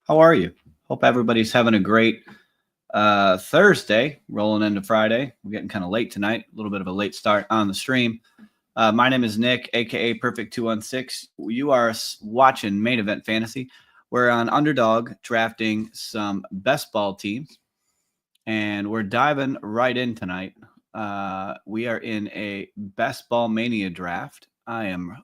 How are you? Hope everybody's having a great Thursday, rolling into Friday. We're getting kind of late tonight, a little bit of a late start on the stream. My name is Nick, aka Perfect216. You are watching Main Event Fantasy. We're on Underdog drafting some best ball teams, and we're diving right in tonight. We are in a best ball mania draft. I am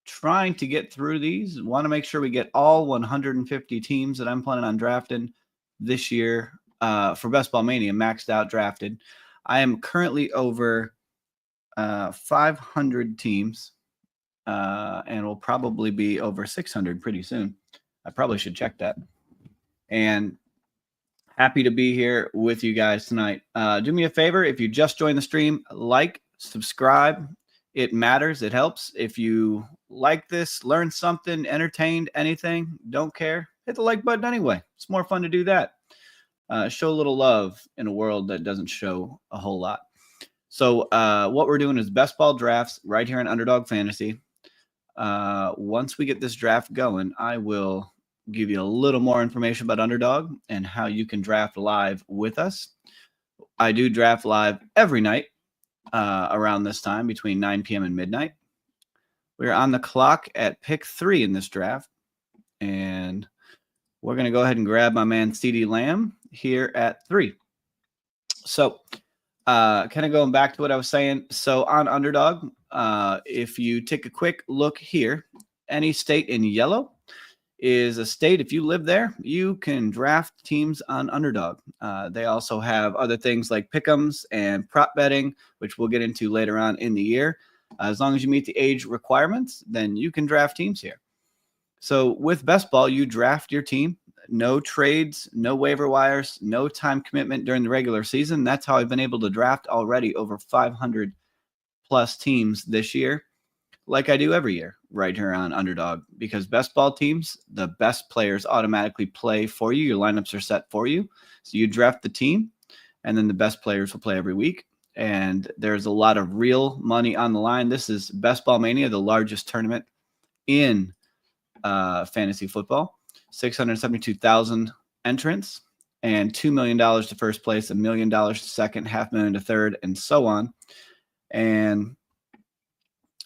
trying to get through these. Want to make sure we get all 150 teams that I'm planning on drafting this year for Best Ball Mania maxed out drafted. I am currently over 500 teams and will probably be over 600 pretty soon. I probably should check that. And happy to be here with you guys tonight. Do me a favor, if you just joined the stream, like, subscribe. It matters. It helps. If you like this, learn something, entertained, anything, don't care, hit the like button anyway. It's more fun to do that. Show a little love in a world that doesn't show a whole lot. So what we're doing is best ball drafts right here in Underdog Fantasy. Once we get this draft going, I will give you a little more information about Underdog and how you can draft live with us. I do draft live every night around this time between 9 p.m. and midnight. We're on the clock at pick 3 in this draft, and we're going to go ahead and grab my man CeeDee Lamb here at 3. So kind of going back to what I was saying. So on Underdog, if you take a quick look here, any state in yellow is a state, if you live there, you can draft teams on Underdog. They also have other things like pick'ems and prop betting, which we'll get into later on in the year. As long as you meet the age requirements, then you can draft teams here. So with Best Ball, you draft your team. No trades, no waiver wires, no time commitment during the regular season. That's how I've been able to draft already over 500 plus teams this year, like I do every year right here on Underdog, because best ball teams, the best players automatically play for you. Your lineups are set for you. So you draft the team, and then the best players will play every week. And there's a lot of real money on the line. This is Best Ball Mania, the largest tournament in fantasy football. 672,000 entrants and $2 million to first place, $1 million to second, $500,000 to third, and so on. And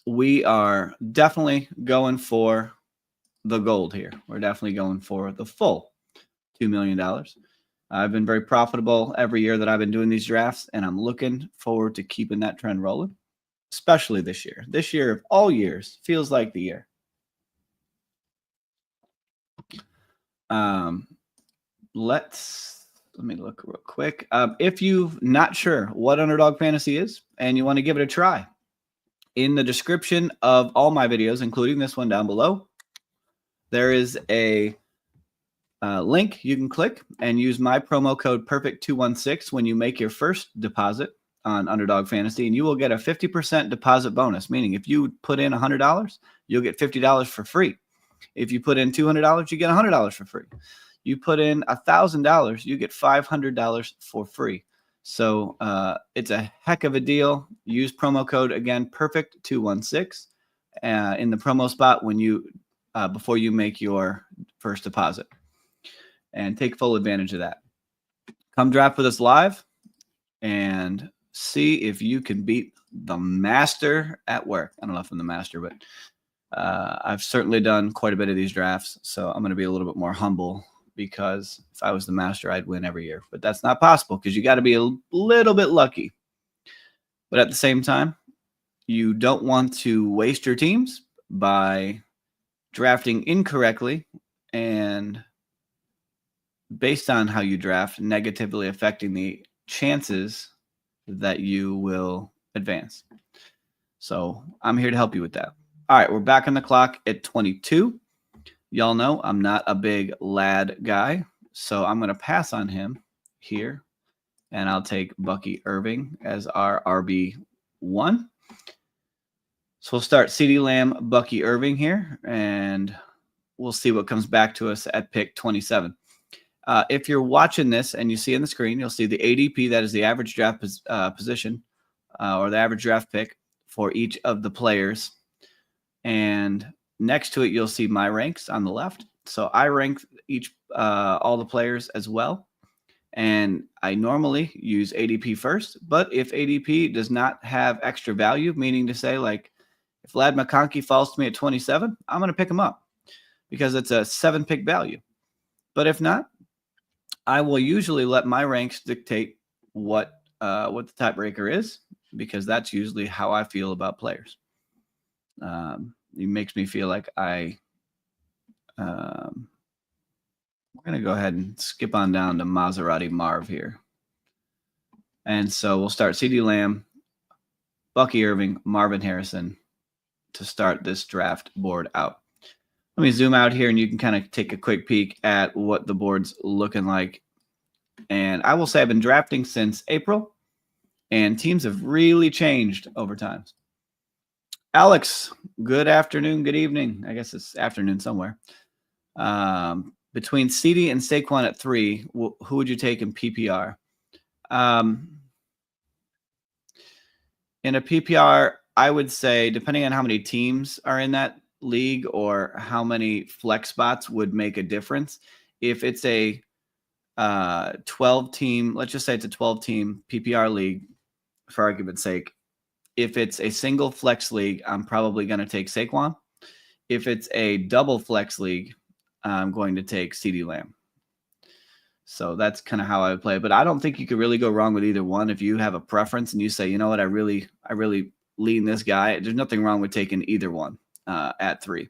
we are definitely going for the gold here. We're definitely going for the full $2 million. I've been very profitable every year that I've been doing these drafts, and I'm looking forward to keeping that trend rolling, especially this year. This year of all years feels like the year. Let me look real quick. If you're not sure what Underdog Fantasy is and you want to give it a try, in the description of all my videos, including this one down below, there is a link you can click and use my promo code Perfect216 when you make your first deposit on Underdog Fantasy, and you will get a 50% deposit bonus, meaning if you put in $100, you'll get $50 for free. If you put in $200, you get $100 for free. You put in $1,000, you get $500 for free. So it's a heck of a deal. Use promo code, again, Perfect216 in the promo spot when you before you make your first deposit, and take full advantage of that. Come draft with us live and see if you can beat the master at work. I don't know if I'm the master, but I've certainly done quite a bit of these drafts, so I'm going to be a little bit more humble, because if I was the master, I'd win every year. But that's not possible, because you got to be a little bit lucky. But at the same time, you don't want to waste your teams by drafting incorrectly and based on how you draft, negatively affecting the chances that you will advance. So I'm here to help you with that. All right, we're back on the clock at 22. Y'all know I'm not a big lad guy, so I'm going to pass on him here, and I'll take Bucky Irving as our RB1. So we'll start CeeDee Lamb, Bucky Irving here, and we'll see what comes back to us at pick 27. If you're watching this and you see on the screen, you'll see the ADP, that is the average draft position or the average draft pick for each of the players. And next to it, you'll see my ranks on the left. So I rank all the players as well. And I normally use ADP first, but if ADP does not have extra value, meaning to say, like, if Ladd McConkey falls to me at 27, I'm going to pick him up because it's a 7-pick value. But if not, I will usually let my ranks dictate what the tiebreaker is, because that's usually how I feel about players. It makes me feel like we're going to go ahead and skip on down to Maserati Marv here. And so we'll start CeeDee Lamb, Bucky Irving, Marvin Harrison to start this draft board out. Let me zoom out here and you can kind of take a quick peek at what the board's looking like. And I will say I've been drafting since April, and teams have really changed over time. Alex, good afternoon, good evening. I guess it's afternoon somewhere. Between CeeDee and Saquon at 3, who would you take in PPR? In a PPR, I would say, depending on how many teams are in that league or how many flex spots would make a difference. If it's a 12-team, let's just say it's a 12-team PPR league, for argument's sake. If it's a single flex league, I'm probably going to take Saquon. If it's a double flex league, I'm going to take CeeDee Lamb. So that's kind of how I would play. But I don't think you could really go wrong with either one. If you have a preference and you say, you know what, I really lean this guy, there's nothing wrong with taking either one at 3.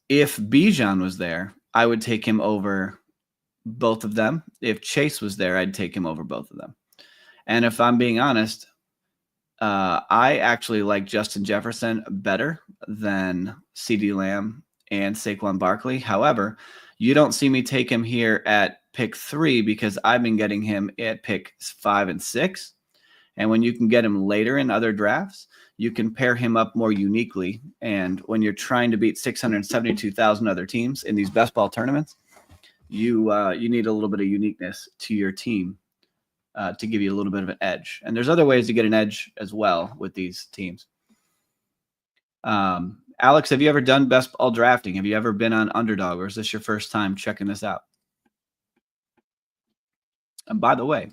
If Bijan was there, I would take him over both of them. If Chase was there, I'd take him over both of them. And if I'm being honest, I actually like Justin Jefferson better than CeeDee Lamb and Saquon Barkley. However, you don't see me take him here at pick 3 because I've been getting him at pick 5 and 6. And when you can get him later in other drafts, you can pair him up more uniquely. And when you're trying to beat 672,000 other teams in these best ball tournaments, you need a little bit of uniqueness to your team to give you a little bit of an edge. And there's other ways to get an edge as well with these teams. Alex, have you ever done best ball drafting? Have you ever been on Underdog, or is this your first time checking this out? And by the way,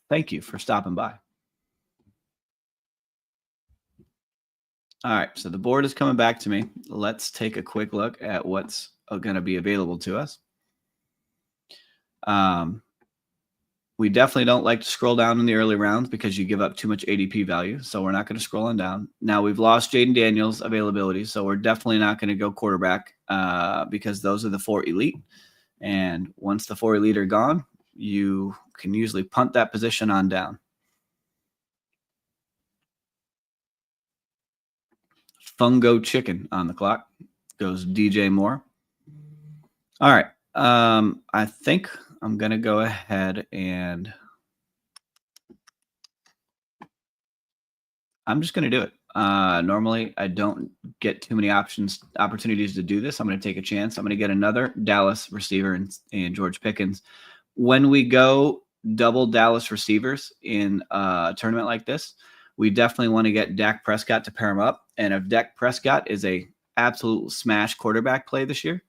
thank you for stopping by. All right, so the board is coming back to me. Let's take a quick look at what's going to be available to us. We definitely don't like to scroll down in the early rounds because you give up too much ADP value, so we're not going to scroll on down. Now, we've lost Jaden Daniels availability, so we're definitely not going to go quarterback because those are the 4 elite. And once the 4 elite are gone, you can usually punt that position on down. Fungo Chicken on the clock. Goes DJ Moore. All right. I think I'm going to go ahead and I'm just going to do it. Normally, I don't get too many opportunities to do this. I'm going to take a chance. I'm going to get another Dallas receiver and George Pickens. When we go double Dallas receivers in a tournament like this, we definitely want to get Dak Prescott to pair him up. And if Dak Prescott is a absolute smash quarterback play this year,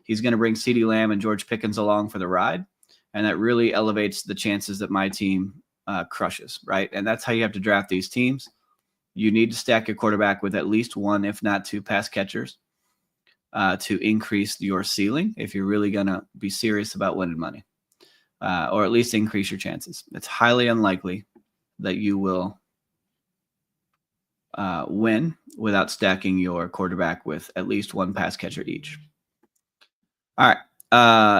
he's going to bring CeeDee Lamb and George Pickens along for the ride. And that really elevates the chances that my team crushes, right? And that's how you have to draft these teams. You need to stack your quarterback with at least 1, if not 2 pass catchers to increase your ceiling if you're really going to be serious about winning money, or at least increase your chances. It's highly unlikely that you will win without stacking your quarterback with at least 1 pass catcher each. All right.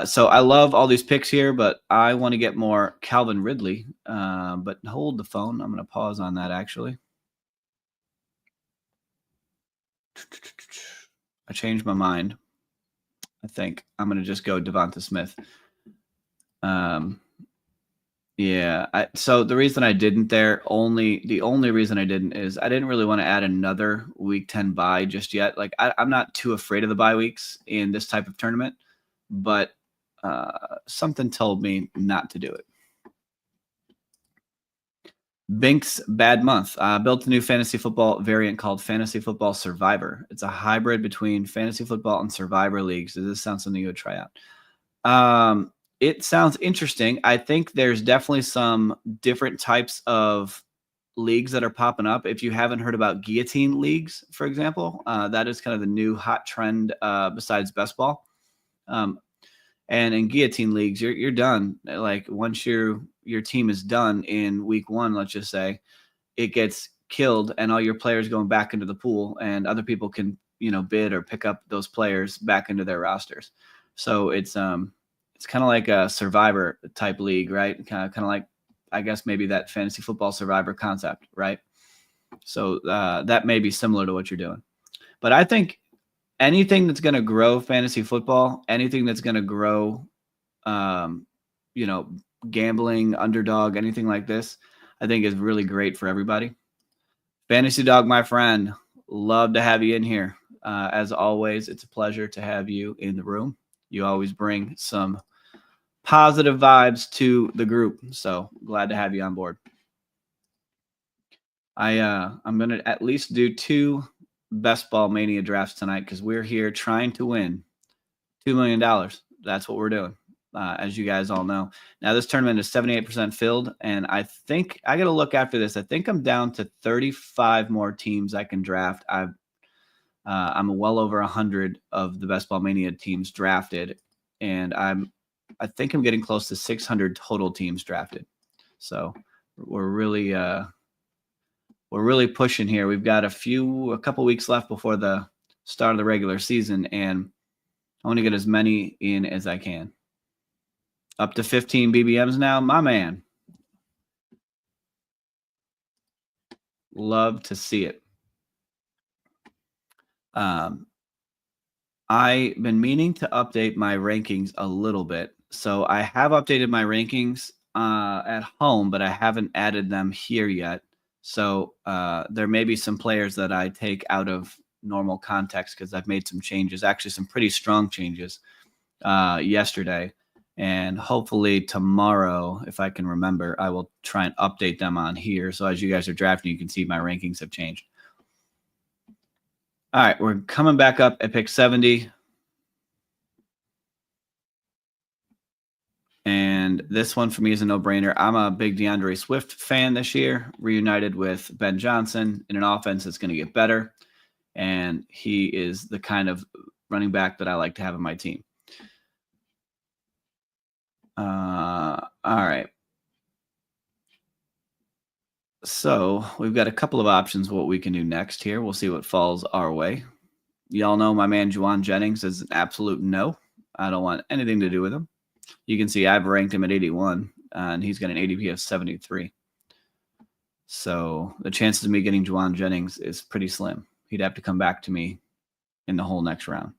So I love all these picks here, but I want to get more Calvin Ridley. But hold the phone. I'm going to pause on that, actually. I changed my mind. I think I'm going to just go Devonta Smith. Yeah. So the reason I didn't the only reason I didn't is I didn't really want to add another week 10 bye just yet. Like I'm not too afraid of the bye weeks in this type of tournament, but something told me not to do it. Bink's Bad Month built a new fantasy football variant called Fantasy Football Survivor. It's a hybrid between fantasy football and Survivor leagues. Does this sound something you would try out? It sounds interesting. I think there's definitely some different types of leagues that are popping up. If you haven't heard about guillotine leagues, for example, that is kind of the new hot trend besides best ball. And in guillotine leagues, you're done. Like once your team is done in week 1, let's just say, it gets killed and all your players going back into the pool, and other people can bid or pick up those players back into their rosters. So it's kind of like a Survivor type league, right? Kind of like, I guess, maybe that fantasy football Survivor concept, right? So that may be similar to what you're doing. But I think anything that's going to grow fantasy football, anything that's going to grow, gambling, underdog, anything like this, I think is really great for everybody. Fantasy Dog, my friend, love to have you in here. As always, it's a pleasure to have you in the room. You always bring some positive vibes to the group, so glad to have you on board. I'm going to at least do 2 Best Ball Mania drafts tonight because we're here trying to win $2 million. That's what we're doing, as you guys all know. Now, this tournament is 78% filled, and I think I got to look after this. I think I'm down to 35 more teams I can draft. I'm well over 100 of the Best Ball Mania teams drafted, and I think I'm getting close to 600 total teams drafted. So we're really pushing here. We've got a couple weeks left before the start of the regular season, and I want to get as many in as I can. Up to 15 BBMs now, my man. Love to see it. I've been meaning to update my rankings a little bit. So I have updated my rankings at home, but I haven't added them here yet. So there may be some players that I take out of normal context because I've made some changes, actually some pretty strong changes yesterday. And hopefully tomorrow, if I can remember, I will try and update them on here. So as you guys are drafting, you can see my rankings have changed. All right, we're coming back up at pick 70. And this one for me is a no-brainer. I'm a big DeAndre Swift fan this year, reunited with Ben Johnson in an offense that's going to get better. And he is the kind of running back that I like to have in my team. All right. So we've got a couple of options what we can do next here. We'll see what falls our way. Y'all know my man Juwan Jennings is an absolute no. I don't want anything to do with him. You can see I've ranked him at 81, and he's got an ADP of 73. So the chances of me getting Juwan Jennings is pretty slim. He'd have to come back to me in the whole next round.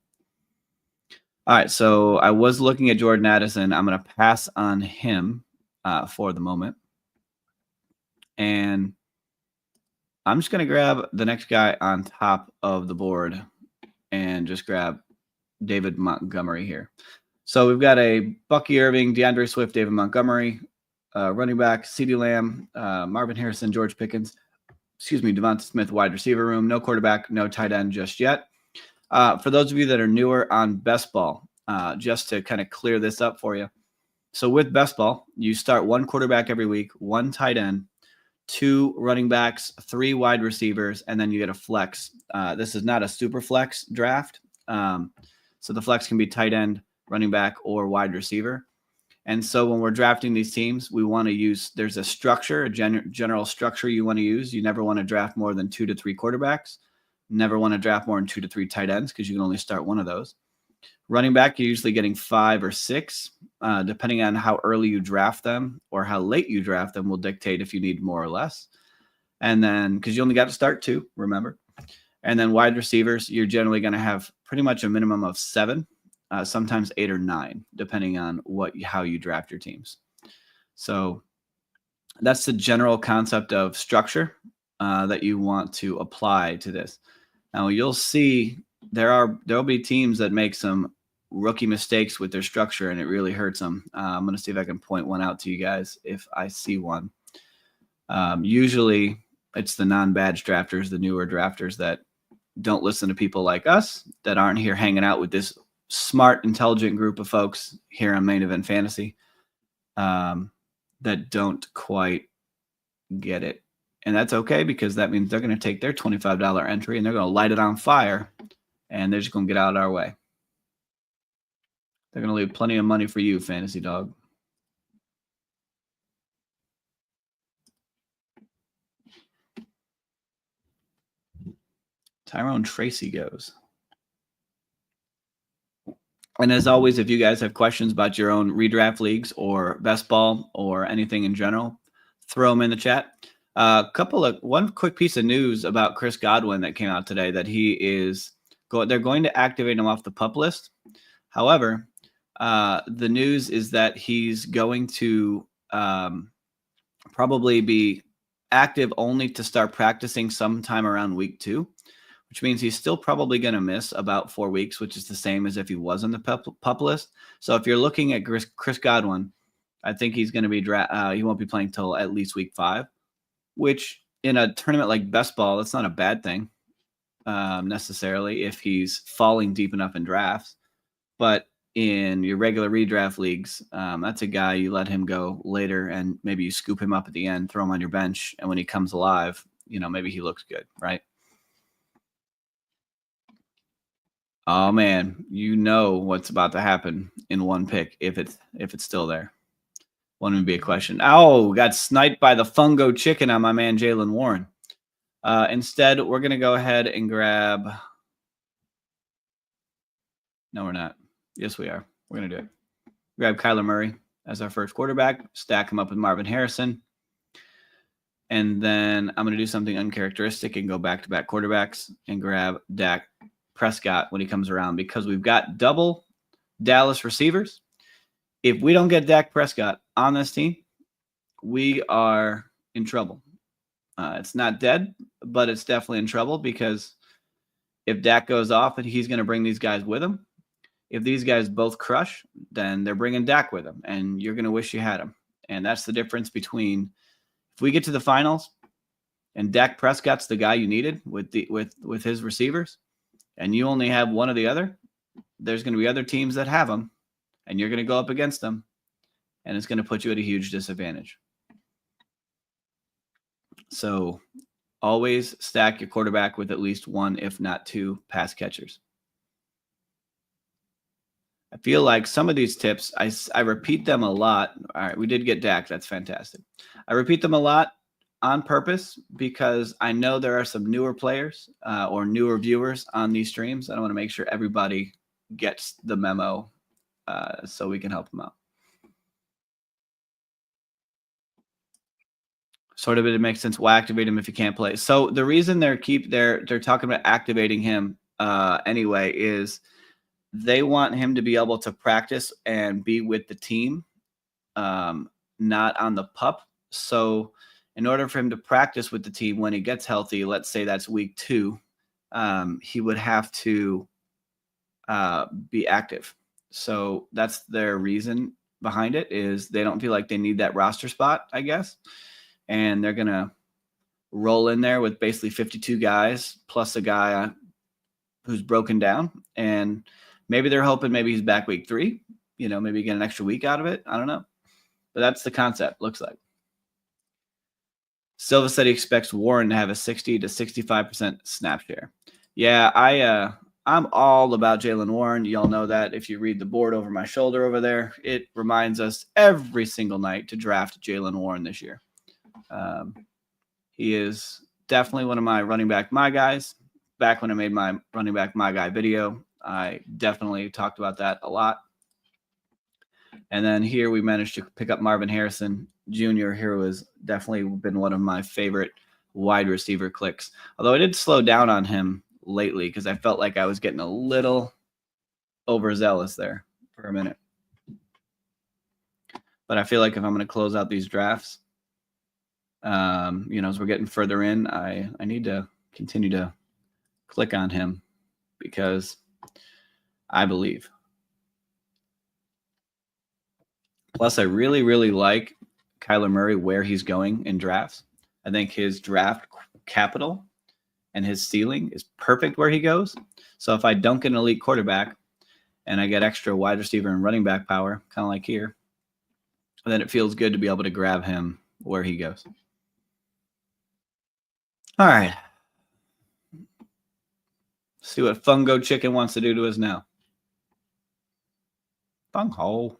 All right, so I was looking at Jordan Addison. I'm going to pass on him for the moment. And I'm just going to grab the next guy on top of the board and just grab David Montgomery here. So we've got a Bucky Irving, DeAndre Swift, David Montgomery, running back, CeeDee Lamb, Marvin Harrison, George Pickens, Devonta Smith, wide receiver room, no quarterback, no tight end just yet. For those of you that are newer on Best Ball, just to kind of clear this up for you. So with Best Ball, you start 1 quarterback every week, 1 tight end, 2 running backs, 3 wide receivers, and then you get a flex. This is not a super flex draft. So the flex can be tight end, running back, or wide receiver. And so when we're drafting these teams, we want to use, there's a structure, a general structure you want to use. You never want to draft more than 2 to 3 quarterbacks. Never want to draft more than 2 to 3 tight ends because you can only start 1 of those. Running back, you're usually getting 5 or 6, depending on how early you draft them or how late you draft them will dictate if you need more or less. And then, because you only got to start 2, remember. And then wide receivers, you're generally going to have pretty much a minimum of 7, sometimes 8 or 9, depending on how you draft your teams. So that's the general concept of structure that you want to apply to this. Now you'll see there'll be teams that make some rookie mistakes with their structure, and it really hurts them. I'm going to see if I can point one out to you guys if I see one. Usually it's the non-badge drafters, the newer drafters that don't listen to people like us that aren't here hanging out with this smart, intelligent group of folks here on Main Event Fantasy that don't quite get it. And that's okay, because that means they're going to take their $25 entry and they're going to light it on fire, and they're just going to get out of our way. They're going to leave plenty of money for you, Fantasy Dog. Tyrone Tracy goes. And as always, if you guys have questions about your own redraft leagues or best ball or anything in general, throw them in the chat. One quick piece of news about Chris Godwin that came out today, that they're going to activate him off the PUP list. However, the news is that he's going to probably be active only to start practicing sometime around week 2, which means he's still probably going to miss about 4 weeks, which is the same as if he was on the PUP list. So if you're looking at Chris Godwin, I think he's going to be he won't be playing till at least week 5, which in a tournament like best ball, that's not a bad thing necessarily if he's falling deep enough in drafts. But in your regular redraft leagues, that's a guy you let him go later, and maybe you scoop him up at the end, throw him on your bench, and when he comes alive, maybe he looks good, right? Oh man, you know what's about to happen in one pick if it's still there. Wouldn't be a question. Oh, got sniped by the fungo chicken on my man Jaylen Warren. Instead, we're gonna go ahead and grab. No, we're not. Yes, we are. We're gonna do it. Grab Kyler Murray as our first quarterback. Stack him up with Marvin Harrison. And then I'm gonna do something uncharacteristic and go back-to-back quarterbacks and grab Dak Prescott when he comes around, because we've got double Dallas receivers. If we don't get Dak Prescott on this team, we are in trouble. It's not dead, but it's definitely in trouble, because if Dak goes off, and he's going to bring these guys with him, if these guys both crush, then they're bringing Dak with them, and you're going to wish you had him. And that's the difference between, if we get to the finals and Dak Prescott's the guy you needed with his receivers, and you only have one or the other, there's going to be other teams that have them, and you're going to go up against them, and it's going to put you at a huge disadvantage. So always stack your quarterback with at least one, if not 2, pass catchers. I feel like some of these tips, I repeat them a lot. All right, we did get Dak. That's fantastic. I repeat them a lot on purpose, because I know there are some newer players or newer viewers on these streams. I want to make sure everybody gets the memo so we can help them out. Sort of, it makes sense. Why activate him if you can't play? So the reason they're talking about activating him anyway is they want him to be able to practice and be with the team, not on the PUP. So in order for him to practice with the team when he gets healthy, let's say that's week 2, he would have to be active. So that's their reason behind it, is they don't feel like they need that roster spot, I guess. And they're going to roll in there with basically 52 guys plus a guy who's broken down. And maybe they're hoping maybe he's back week 3, maybe get an extra week out of it. I don't know. But that's the concept, looks like. Silva said he expects Warren to have a 60 to 65% snap share. Yeah, I'm all about Jaylen Warren. Y'all know that if you read the board over my shoulder over there. It reminds us every single night to draft Jaylen Warren this year. He is definitely one of my running back my guys. Back when I made my running back my guy video, I definitely talked about that a lot. And then here we managed to pick up Marvin Harrison Jr., who has definitely been one of my favorite wide receiver clicks. Although I did slow down on him lately because I felt like I was getting a little overzealous there for a minute. But I feel like if I'm going to close out these drafts, as we're getting further in, I need to continue to click on him because I believe. Plus, I really, really like Kyler Murray where he's going in drafts. I think his draft capital and his ceiling is perfect where he goes. So if I don't get an elite quarterback and I get extra wide receiver and running back power, kind of like here, then it feels good to be able to grab him where he goes. All right. See what Fungo Chicken wants to do to us now. Fungo. All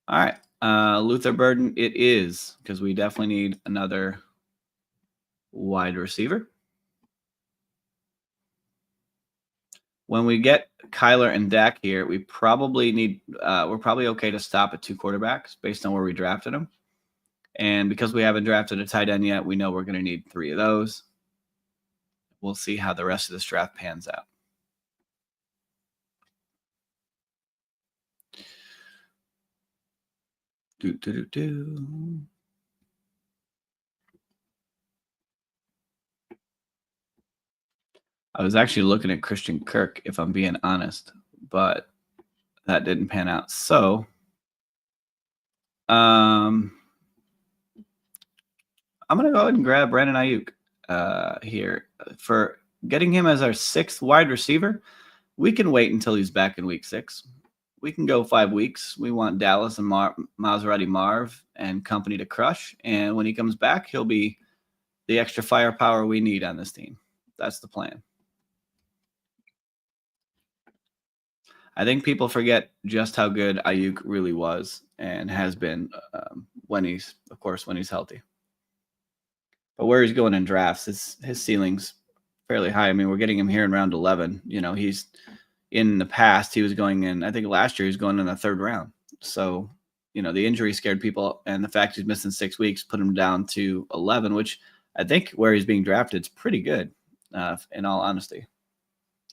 right. Luther Burden, it is, because we definitely need another wide receiver. When we get Kyler and Dak here, we probably need, we're probably okay to stop at 2 quarterbacks based on where we drafted them. And because we haven't drafted a tight end yet, we know we're going to need 3 of those. We'll see how the rest of this draft pans out. I was actually looking at Christian Kirk, if I'm being honest, but that didn't pan out. So, I'm going to go ahead and grab Brandon Ayuk here. For getting him as our 6th wide receiver, we can wait until he's back in week 6. We can go 5 weeks. We want Dallas and Maserati Marv and company to crush. And when he comes back, he'll be the extra firepower we need on this team. That's the plan. I think people forget just how good Ayuk really was and has been when he's healthy. But where he's going in drafts, his ceiling's fairly high. I mean, we're getting him here in round 11. You know, he's in the past, he was going in, I think last year he was going in the 3rd round. So, you know, the injury scared people, and the fact he's missing 6 weeks put him down to 11, which I think where he's being drafted is pretty good, in all honesty.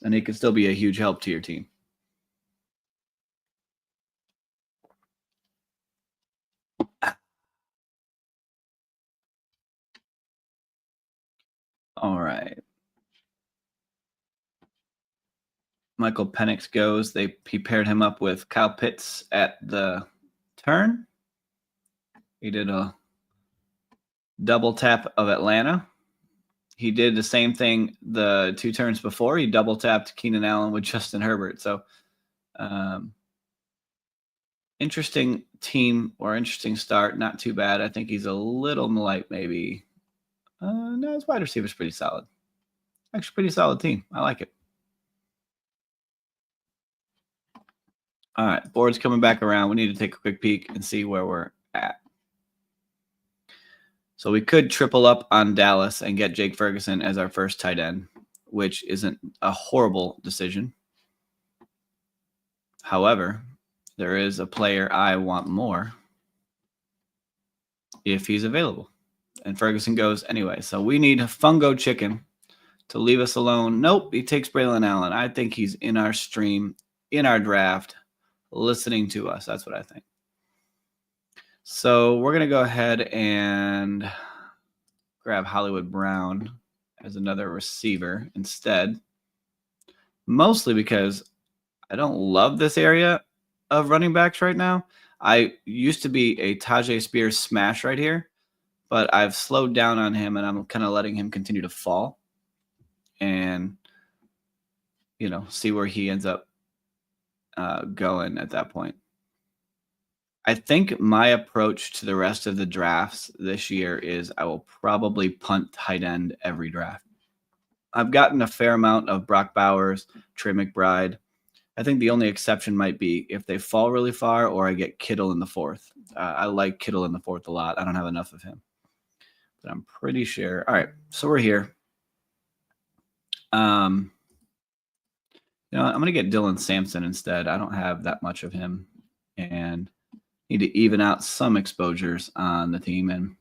And he could still be a huge help to your team. All right. Michael Penix goes. He paired him up with Kyle Pitts at the turn. He did a double tap of Atlanta. He did the same thing the 2 turns before. He double tapped Keenan Allen with Justin Herbert. So, interesting team or interesting start. Not too bad. I think he's a little light, maybe. No, his wide receiver's pretty solid. Actually, pretty solid team. I like it. All right, board's coming back around. We need to take a quick peek and see where we're at. So we could triple up on Dallas and get Jake Ferguson as our first tight end, which isn't a horrible decision. However, there is a player I want more if he's available. And Ferguson goes anyway. So we need Fungo Chicken to leave us alone. Nope, he takes Braylon Allen. I think he's in our stream, in our draft, listening to us. That's what I think. So we're going to go ahead and grab Hollywood Brown as another receiver instead. Mostly because I don't love this area of running backs right now. I used to be a Tajay Spears smash right here, but I've slowed down on him and I'm kind of letting him continue to fall and, you know, see where he ends up going at that point. I think my approach to the rest of the drafts this year is I will probably punt tight end every draft. I've gotten a fair amount of Brock Bowers, Trey McBride. I think the only exception might be if they fall really far or I get Kittle in the 4th. I like Kittle in the 4th a lot. I don't have enough of him, but I'm pretty sure. All right, so we're here. You know, I'm going to get Dylan Sampson instead. I don't have that much of him and need to even out some exposures on the team. And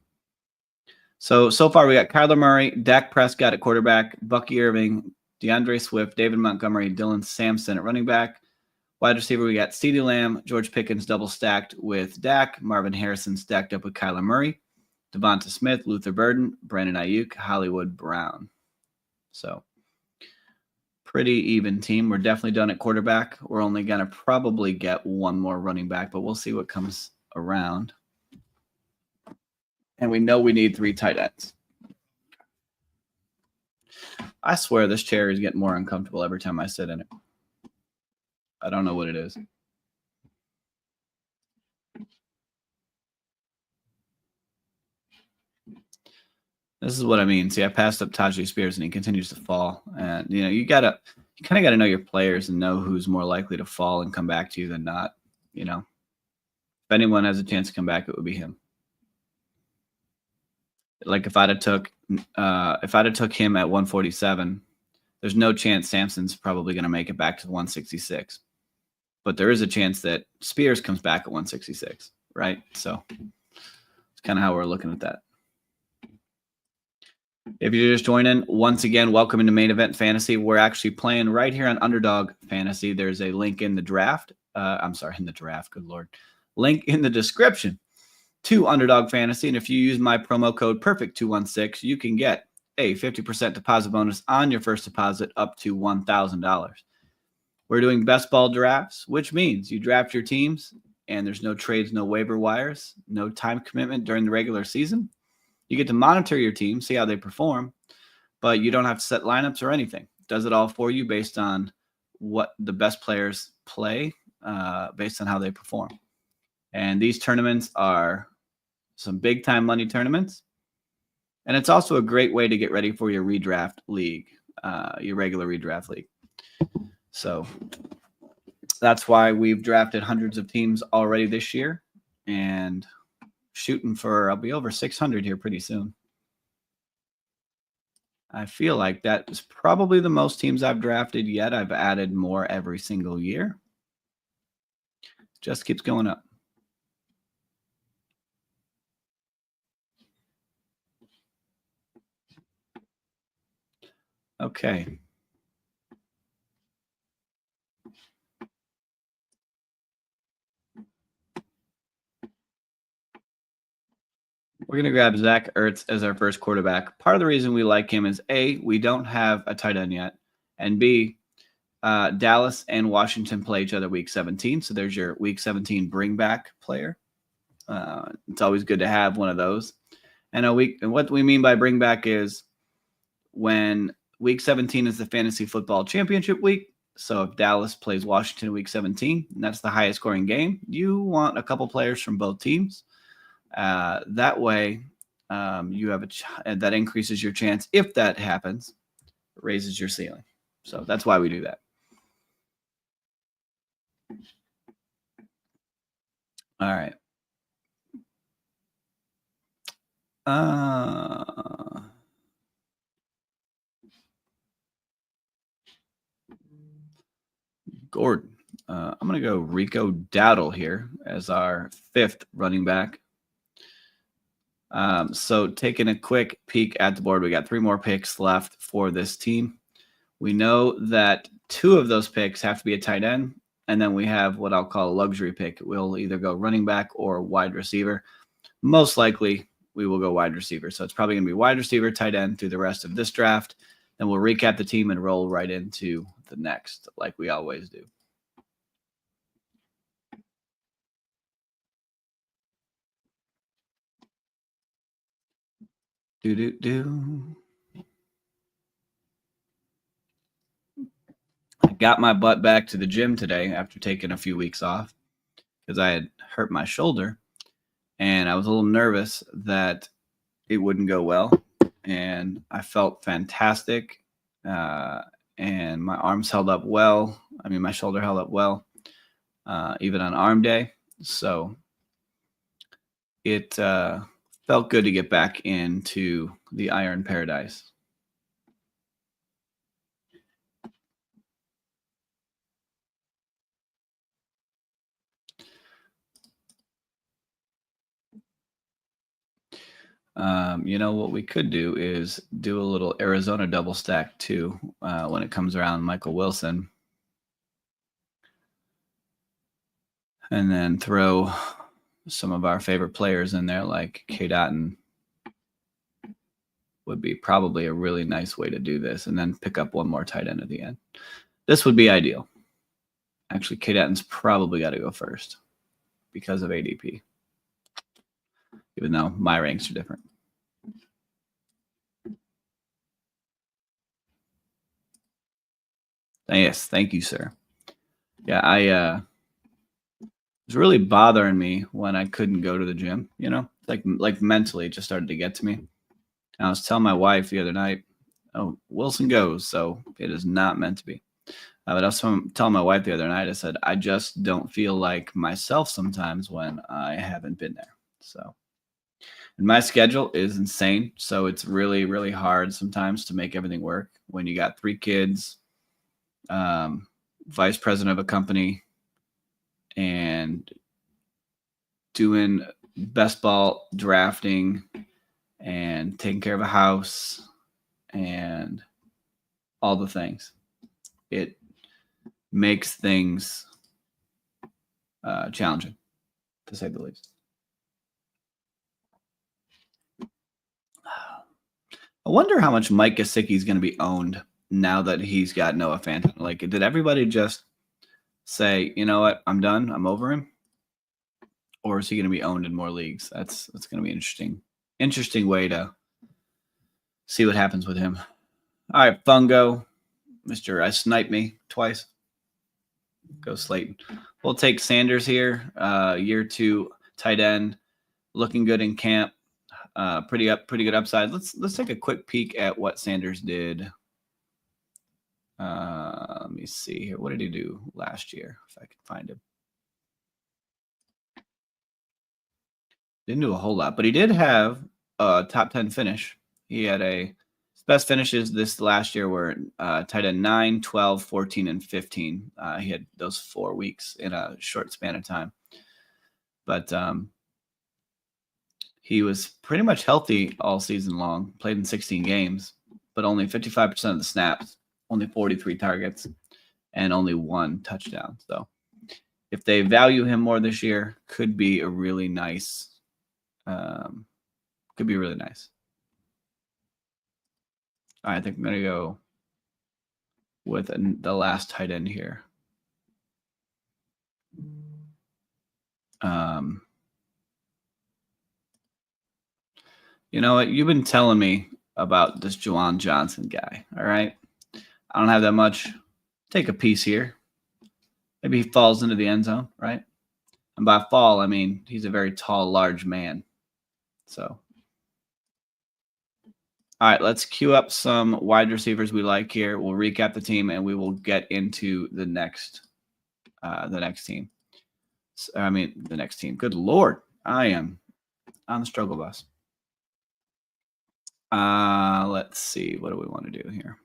so far we got Kyler Murray, Dak Prescott at quarterback, Bucky Irving, DeAndre Swift, David Montgomery, Dylan Sampson at running back. Wide receiver, we got CeeDee Lamb, George Pickens double stacked with Dak, Marvin Harrison stacked up with Kyler Murray, Devonta Smith, Luther Burden, Brandon Ayuk, Hollywood Brown. So pretty even team. We're definitely done at quarterback. We're only going to probably get one more running back, but we'll see what comes around. And we know we need 3 tight ends. I swear this chair is getting more uncomfortable every time I sit in it. I don't know what it is. This is what I mean. See, I passed up Tajay Spears and he continues to fall. And you kind of got to know your players and know who's more likely to fall and come back to you than not. If anyone has a chance to come back, it would be him. Like if I'd have took him at 147, there's no chance Sampson's probably going to make it back to 166. But there is a chance that Spears comes back at 166, right? So it's kind of how we're looking at that. If you're just joining, once again, welcome into Main Event Fantasy. We're actually playing right here on Underdog Fantasy. There's a link in the draft. In the draft. Good Lord. Link in the description to Underdog Fantasy. And if you use my promo code PERFECT216, you can get a 50% deposit bonus on your first deposit up to $1,000. We're doing best ball drafts, which means you draft your teams and there's no trades, no waiver wires, no time commitment during the regular season. You get to monitor your team, see how they perform, but you don't have to set lineups or anything. It does it all for you based on what the best players play, based on how they perform. And these tournaments are some big-time money tournaments. And it's also a great way to get ready for your redraft league, your regular redraft league. So that's why we've drafted hundreds of teams already this year. And shooting for, I'll be over 600 here pretty soon. I feel like that is probably the most teams I've drafted yet. I've added more every single year. Just keeps going up. Okay. We're going to grab Zach Ertz as our first quarterback. Part of the reason we like him is A, we don't have a tight end yet, and B, Dallas and Washington play each other week 17. So there's your week 17 bring back player. It's always good to have one of those. And what we mean by bring back is when week 17 is the fantasy football championship week. So if Dallas plays Washington week 17, and that's the highest scoring game, you want a couple players from both teams. That way, you have that increases your chance. If that happens, raises your ceiling. So that's why we do that. All right. Gordon. I'm going to go Rico Dowdle here as our 5th running back. So taking a quick peek at the board, we got 3 more picks left for this team. We know that 2 of those picks have to be a tight end, and then we have what I'll call a luxury pick. We'll either go running back or wide receiver. Most likely, we will go wide receiver. So it's probably going to be wide receiver, tight end through the rest of this draft. Then we'll recap the team and roll right into the next, like we always do. I got my butt back to the gym today after taking a few weeks off because I had hurt my shoulder and I was a little nervous that it wouldn't go well. And I felt fantastic. And my arms held up well. I mean, my shoulder held up well, even on arm day. So it felt good to get back into the iron paradise. What we could do is do a little Arizona double stack too when it comes around Michael Wilson. And then throw some of our favorite players in there, like K. Dotton would be probably a really nice way to do this. And then pick up one more tight end at the end. This would be ideal. Actually, K. Dotton's probably got to go first because of ADP. even though my ranks are different. Yes, thank you, sir. Yeah, it was really bothering me when I couldn't go to the gym, like mentally it just started to get to me. And I was telling my wife the other night, oh, Wilson goes, so it is not meant to be. But I was telling my wife the other night, I said, I just don't feel like myself sometimes when I haven't been there. So, and my schedule is insane. So it's really, really hard sometimes to make everything work when you got 3 kids, vice president of a company, and doing best ball drafting and taking care of a house and all the things. It makes things challenging, to say the least. I wonder how much Mike Gesicki is going to be owned now that he's got Noah Fant. Like, did everybody just say, you know what, I'm done, I'm over him? Or is he going to be owned in more leagues? That's going to be interesting way to see what happens with him. All right, Fungo, Mr. I sniped me twice. Go Slayton. We'll take Sanders here. Year 2 tight end, looking good in camp. Pretty good upside. Let's take a quick peek at what Sanders did. Let me see here. What did he do last year? If I can find him. Didn't do a whole lot, but he did have a top 10 finish. He had his best finishes this last year were tight end 9, 12, 14, and 15. He had those 4 weeks in a short span of time. But he was pretty much healthy all season long, played in 16 games, but only 55% of the snaps, only 43 targets, and only 1 touchdown. So if they value him more this year, could be a really nice. Could be really nice. All right, I think I'm going to go with the last tight end here. You know what? You've been telling me about this Juwan Johnson guy, all right? I don't have that much. Take a piece here. Maybe he falls into the end zone, right? And by fall, I mean he's a very tall, large man. So, all right, let's queue up some wide receivers we like here. We'll recap the team, and we will get into the next team. The next team. Good Lord, I am on the struggle bus. Let's see. What do we want to do here?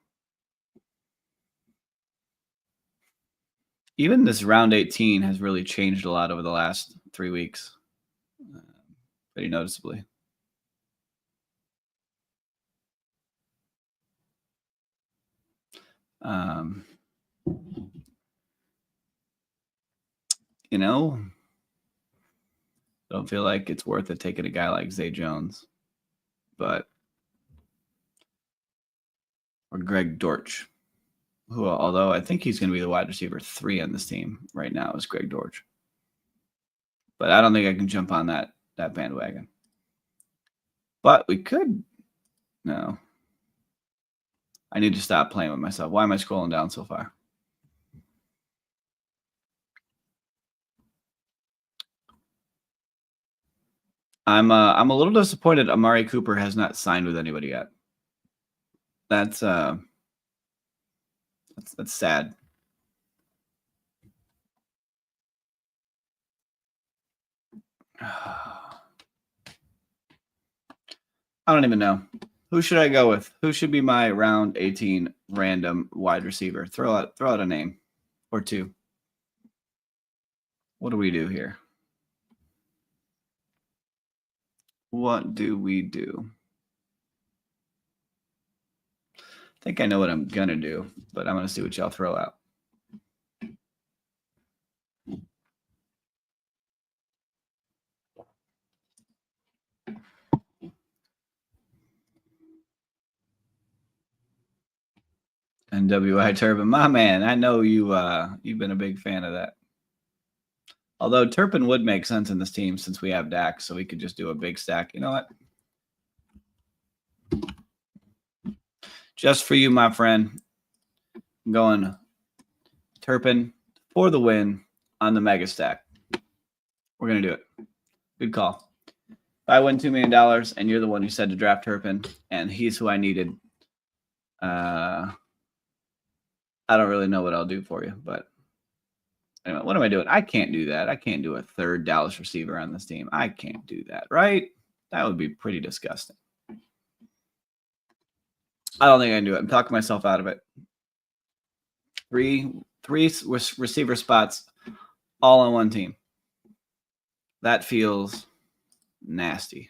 Even this round 18 has really changed a lot over the last 3 weeks. Pretty noticeably. Don't feel like it's worth it taking a guy like Zay Jones, or Greg Dortch, who, although I think he's going to be the wide receiver 3 on this team right now, is Greg Dortch. But I don't think I can jump on that bandwagon. But we could. No. I need to stop playing with myself. Why am I scrolling down so far? I'm a little disappointed Amari Cooper has not signed with anybody yet. That's sad. I don't even know. Who should I go with? Who should be my round 18 random wide receiver? Throw out a name or 2. What do we do here? What do we do? I think I know what I'm going to do, but I'm going to see what y'all throw out. NWI Turban, my man. I know you've been a big fan of that. Although Turpin would make sense in this team since we have Dak, so we could just do a big stack. You know what? Just for you, my friend, I'm going Turpin for the win on the mega stack. We're going to do it. Good call. If I win $2 million and you're the one who said to draft Turpin and he's who I needed, I don't really know what I'll do for you, but anyway, what am I doing? I can't do that. I can't do a third Dallas receiver on this team. I can't do that, right? That would be pretty disgusting. I don't think I can do it. I'm talking myself out of it. Three receiver spots all on one team. That feels nasty.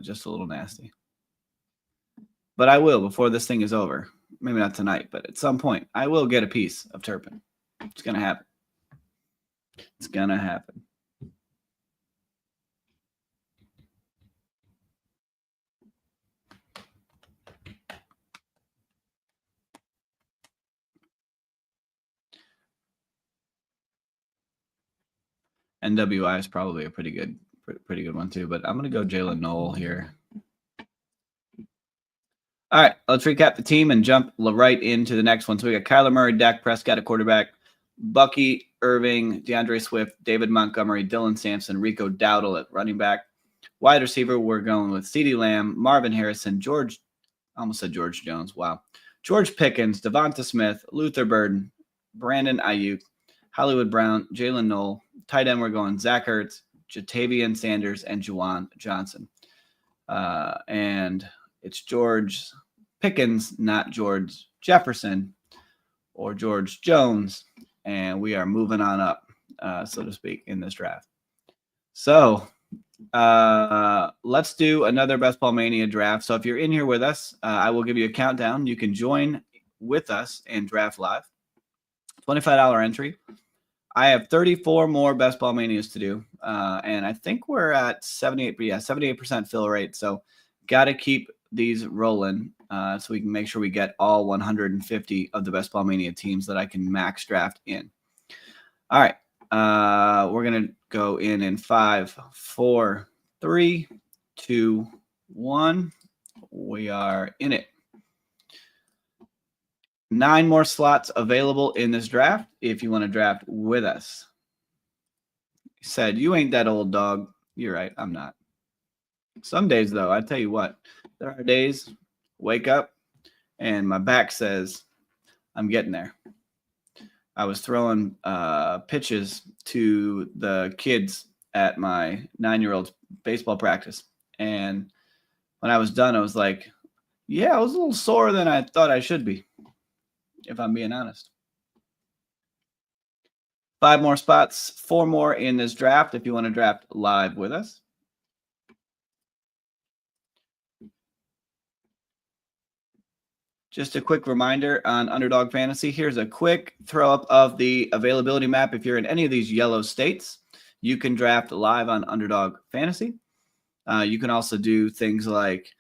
Just a little nasty. But I will before this thing is over. Maybe not tonight, but at some point, I will get a piece of Turpin. It's going to happen. It's going to happen. NWI is probably a pretty good one too, but I'm going to go Jalen Noel here. All right, let's recap the team and jump right into the next one. So we got Kyler Murray, Dak Prescott at quarterback, Bucky Irving, DeAndre Swift, David Montgomery, Dylan Sampson, Rico Dowdle at running back. Wide receiver, we're going with CeeDee Lamb, Marvin Harrison, George Jones. Wow. George Pickens, Devonta Smith, Luther Burden, Brandon Ayuk, Hollywood Brown, Jalen Noel. Tight end, we're going Zach Ertz, Jatavian Sanders, and Juwan Johnson. And it's George Pickens, not George Jefferson or George Jones. And we are moving on up, so to speak, in this draft. So let's do another Best Ball Mania draft. So if you're in here with us, I will give you a countdown. You can join with us and draft live. $25 entry. I have 34 more Best Ball Manias to do, and I think we're at 78% fill rate. So got to keep these rolling so we can make sure we get all 150 of the Best Ball Mania teams that I can max draft in. All right, we're going to go in 5, 4, 3, 2, 1. We are in it. 9 more slots available in this draft if you want to draft with us. He said, you ain't that old, dog. You're right, I'm not. Some days, though, I tell you what, there are days, wake up, and my back says, I'm getting there. I was throwing pitches to the kids at my 9-year-old's baseball practice. And when I was done, I was like, yeah, I was a little sore than I thought I should be, if I'm being honest. 5 more spots, 4 more in this draft if you want to draft live with us. Just a quick reminder on Underdog Fantasy. Here's a quick throw up of the availability map. If you're in any of these yellow states, you can draft live on Underdog Fantasy. You can also do things like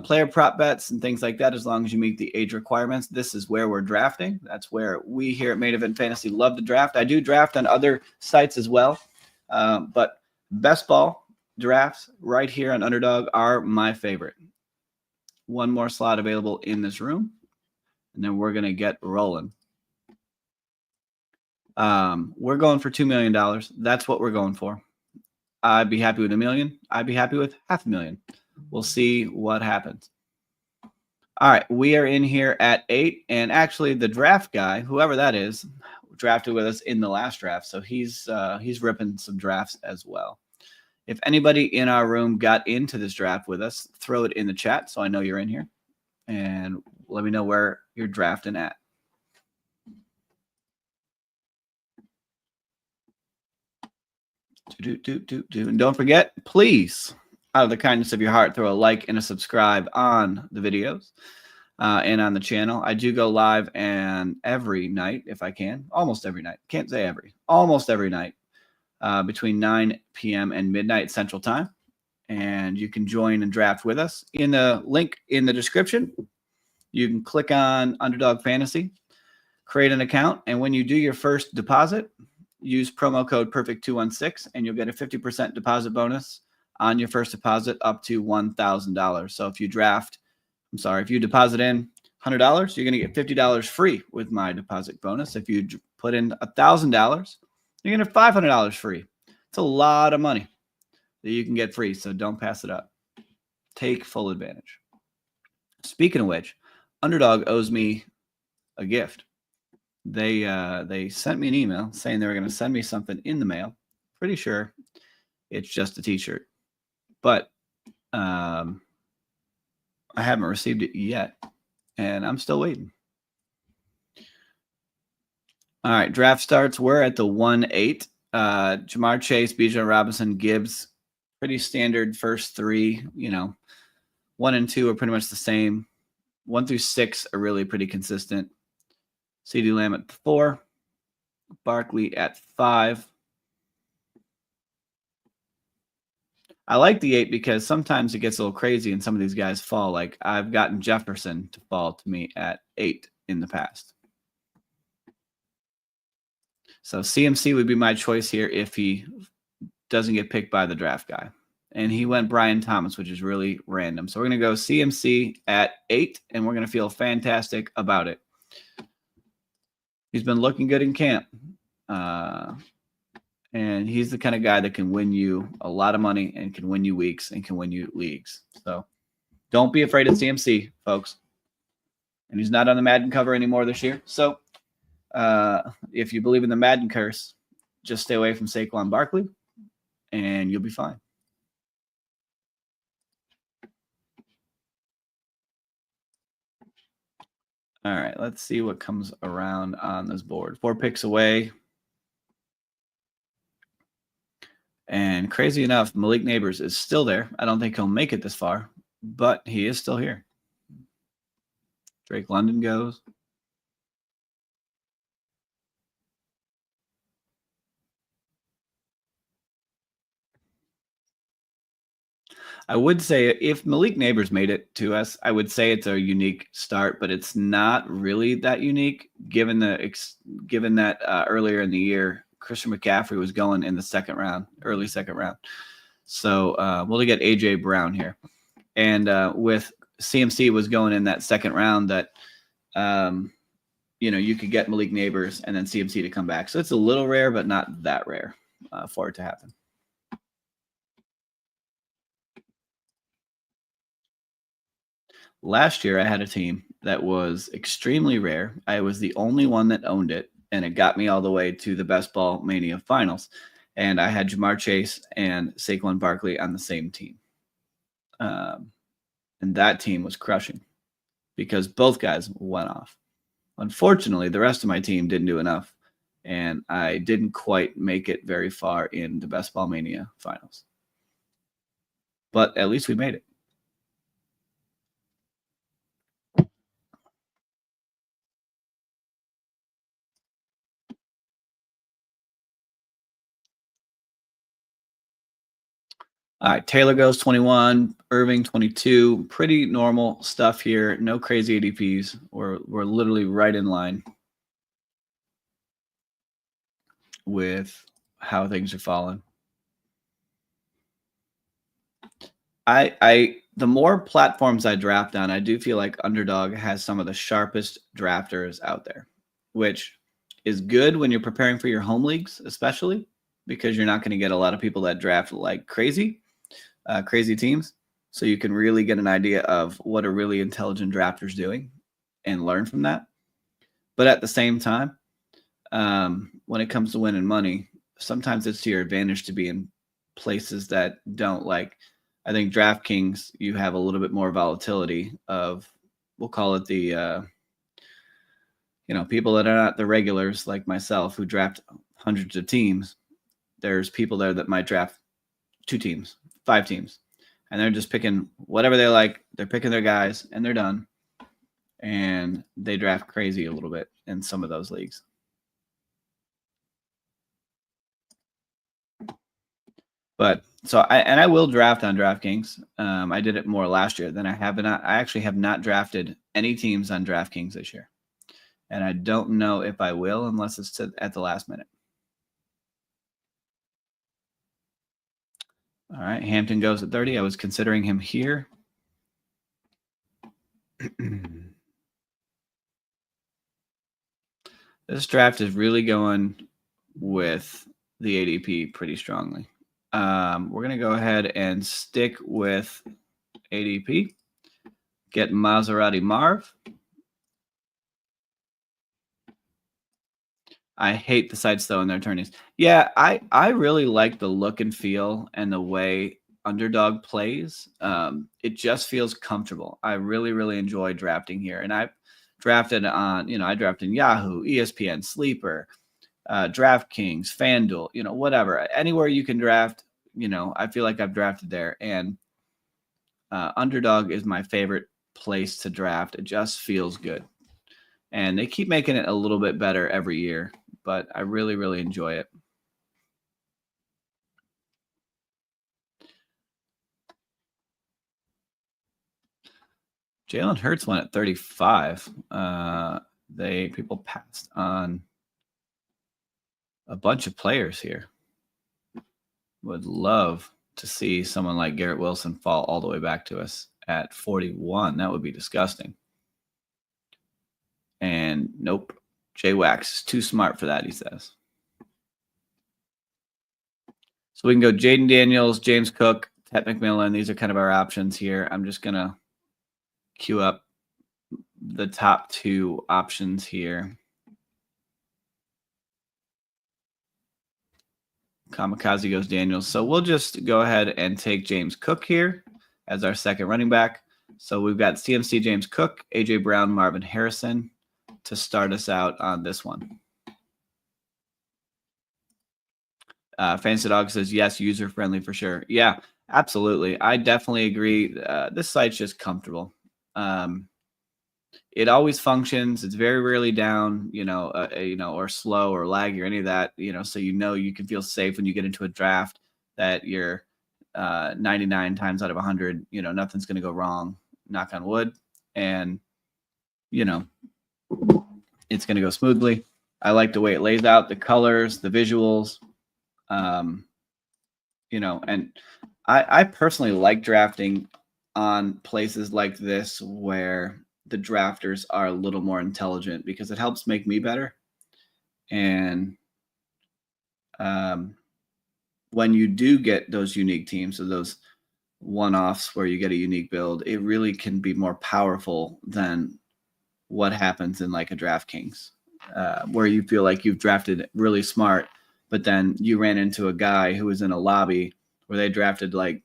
player prop bets and things like that as long as you meet the age requirements. This is where we're drafting. That's where we here at Main Event Fantasy love to draft. I do draft on other sites as well, but best ball drafts right here on Underdog are my favorite. 1 more slot available in this room, and then we're going to get rolling. We're going for $2 million. That's what we're going for. I'd be happy with $1 million. I'd be happy with $500,000. We'll see what happens. All right, we are in here at 8, and actually the draft guy, whoever that is, drafted with us in the last draft, so he's ripping some drafts as well. If anybody in our room got into this draft with us, throw it in the chat so I know you're in here, and let me know where you're drafting at. And don't forget, please, out of the kindness of your heart, throw a like and a subscribe on the videos and on the channel. I do go live and every night, if I can, almost every night. Can't say every, almost every night between 9 p.m. and midnight Central Time. And you can join and draft with us. In the link in the description, you can click on Underdog Fantasy, create an account, and when you do your first deposit, use promo code perfect216 and you'll get a 50% deposit bonus on your first deposit up to $1,000. So if you deposit in $100, you're going to get $50 free with my deposit bonus. If you put in $1,000, you're going to get $500 free. It's a lot of money that you can get free, so don't pass it up. Take full advantage. Speaking of which, Underdog owes me a gift. They sent me an email saying they were going to send me something in the mail. Pretty sure it's just a t-shirt, but I haven't received it yet, and I'm still waiting. All right, draft starts. We're at the 1-8. Ja'Marr Chase, Bijan Robinson, Gibbs, pretty standard first three. 1 and 2 are pretty much the same. 1 through 6 are really pretty consistent. CeeDee Lamb at 4, Barkley at 5. I like the 8 because sometimes it gets a little crazy and some of these guys fall. Like I've gotten Jefferson to fall to me at 8 in the past. So CMC would be my choice here if he doesn't get picked by the draft guy. And he went Brian Thomas, which is really random. So we're going to go CMC at 8, and we're going to feel fantastic about it. He's been looking good in camp. And he's the kind of guy that can win you a lot of money and can win you weeks and can win you leagues. So don't be afraid of CMC, folks. And he's not on the Madden cover anymore this year. So if you believe in the Madden curse, just stay away from Saquon Barkley, and you'll be fine. All right, let's see what comes around on this board. 4 picks away. And crazy enough, Malik Neighbors is still there. I don't think he'll make it this far, but he is still here. Drake London goes. I would say if Malik Neighbors made it to us, I would say it's a unique start, but it's not really that unique given that earlier in the year, Christian McCaffrey was going in the second round, early second round. So we'll get A.J. Brown here. And with CMC was going in that second round that, you could get Malik Neighbors and then CMC to come back. So it's a little rare, but not that rare for it to happen. Last year, I had a team that was extremely rare. I was the only one that owned it, and it got me all the way to the Best Ball Mania finals. And I had Ja'Marr Chase and Saquon Barkley on the same team. And that team was crushing because both guys went off. Unfortunately, the rest of my team didn't do enough, and I didn't quite make it very far in the Best Ball Mania finals. But at least we made it. All right, Taylor goes 21, Irving 22. Pretty normal stuff here. No crazy ADPs. We're literally right in line with how things are falling. The more platforms I draft on, I do feel like Underdog has some of the sharpest drafters out there, which is good when you're preparing for your home leagues, especially because you're not going to get a lot of people that draft like crazy teams. So you can really get an idea of what a really intelligent drafter is doing and learn from that. But at the same time, when it comes to winning money, sometimes it's to your advantage to be in places that don't like. I think DraftKings, you have a little bit more volatility of, we'll call it the, people that are not the regulars like myself who draft hundreds of teams. There's people there that might draft 2 teams, 5 teams, and they're just picking whatever they like. They're picking their guys and they're done. And they draft crazy a little bit in some of those leagues. But I will draft on DraftKings. I did it more last year than I have not. I actually have not drafted any teams on DraftKings this year. And I don't know if I will unless it's at the last minute. All right, Hampton goes at 30. I was considering him here. This draft is really going with the ADP pretty strongly. We're going to go ahead and stick with ADP. Get Maserati Marv. I hate the sites though in their tourneys. Yeah, I really like the look and feel and the way Underdog plays. It just feels comfortable. I really enjoy drafting here, and I've drafted on I drafted Yahoo, ESPN, Sleeper, DraftKings, FanDuel, whatever, anywhere you can draft. I feel like I've drafted there, and Underdog is my favorite place to draft. It just feels good, and they keep making it a little bit better every year. But I really enjoy it. Jalen Hurts went at 35. People passed on a bunch of players here. Would love to see someone like Garrett Wilson fall all the way back to us at 41. That would be disgusting. And nope. Jay Wax is too smart for that, he says. So we can go Jaden Daniels, James Cook, Ted McMillan. These are kind of our options here. I'm just going to queue up the top two options here. Kamikaze goes Daniels. So we'll just go ahead and take James Cook here as our second running back. So we've got CMC James Cook, AJ Brown, Marvin Harrison to start us out on this one. Fancy Dog says, yes, user-friendly for sure. Yeah, absolutely. I definitely agree. This site's just comfortable. It always functions. It's very rarely down, or slow or laggy or any of that, so you can feel safe when you get into a draft that you're 99 times out of 100, nothing's going to go wrong, knock on wood. And, it's going to go smoothly. I like the way it lays out, the colors, the visuals, and I personally like drafting on places like this where the drafters are a little more intelligent because it helps make me better. And when you do get those unique teams, so those one-offs where you get a unique build, it really can be more powerful than what happens in like a DraftKings, where you feel like you've drafted really smart, but then you ran into a guy who was in a lobby where they drafted like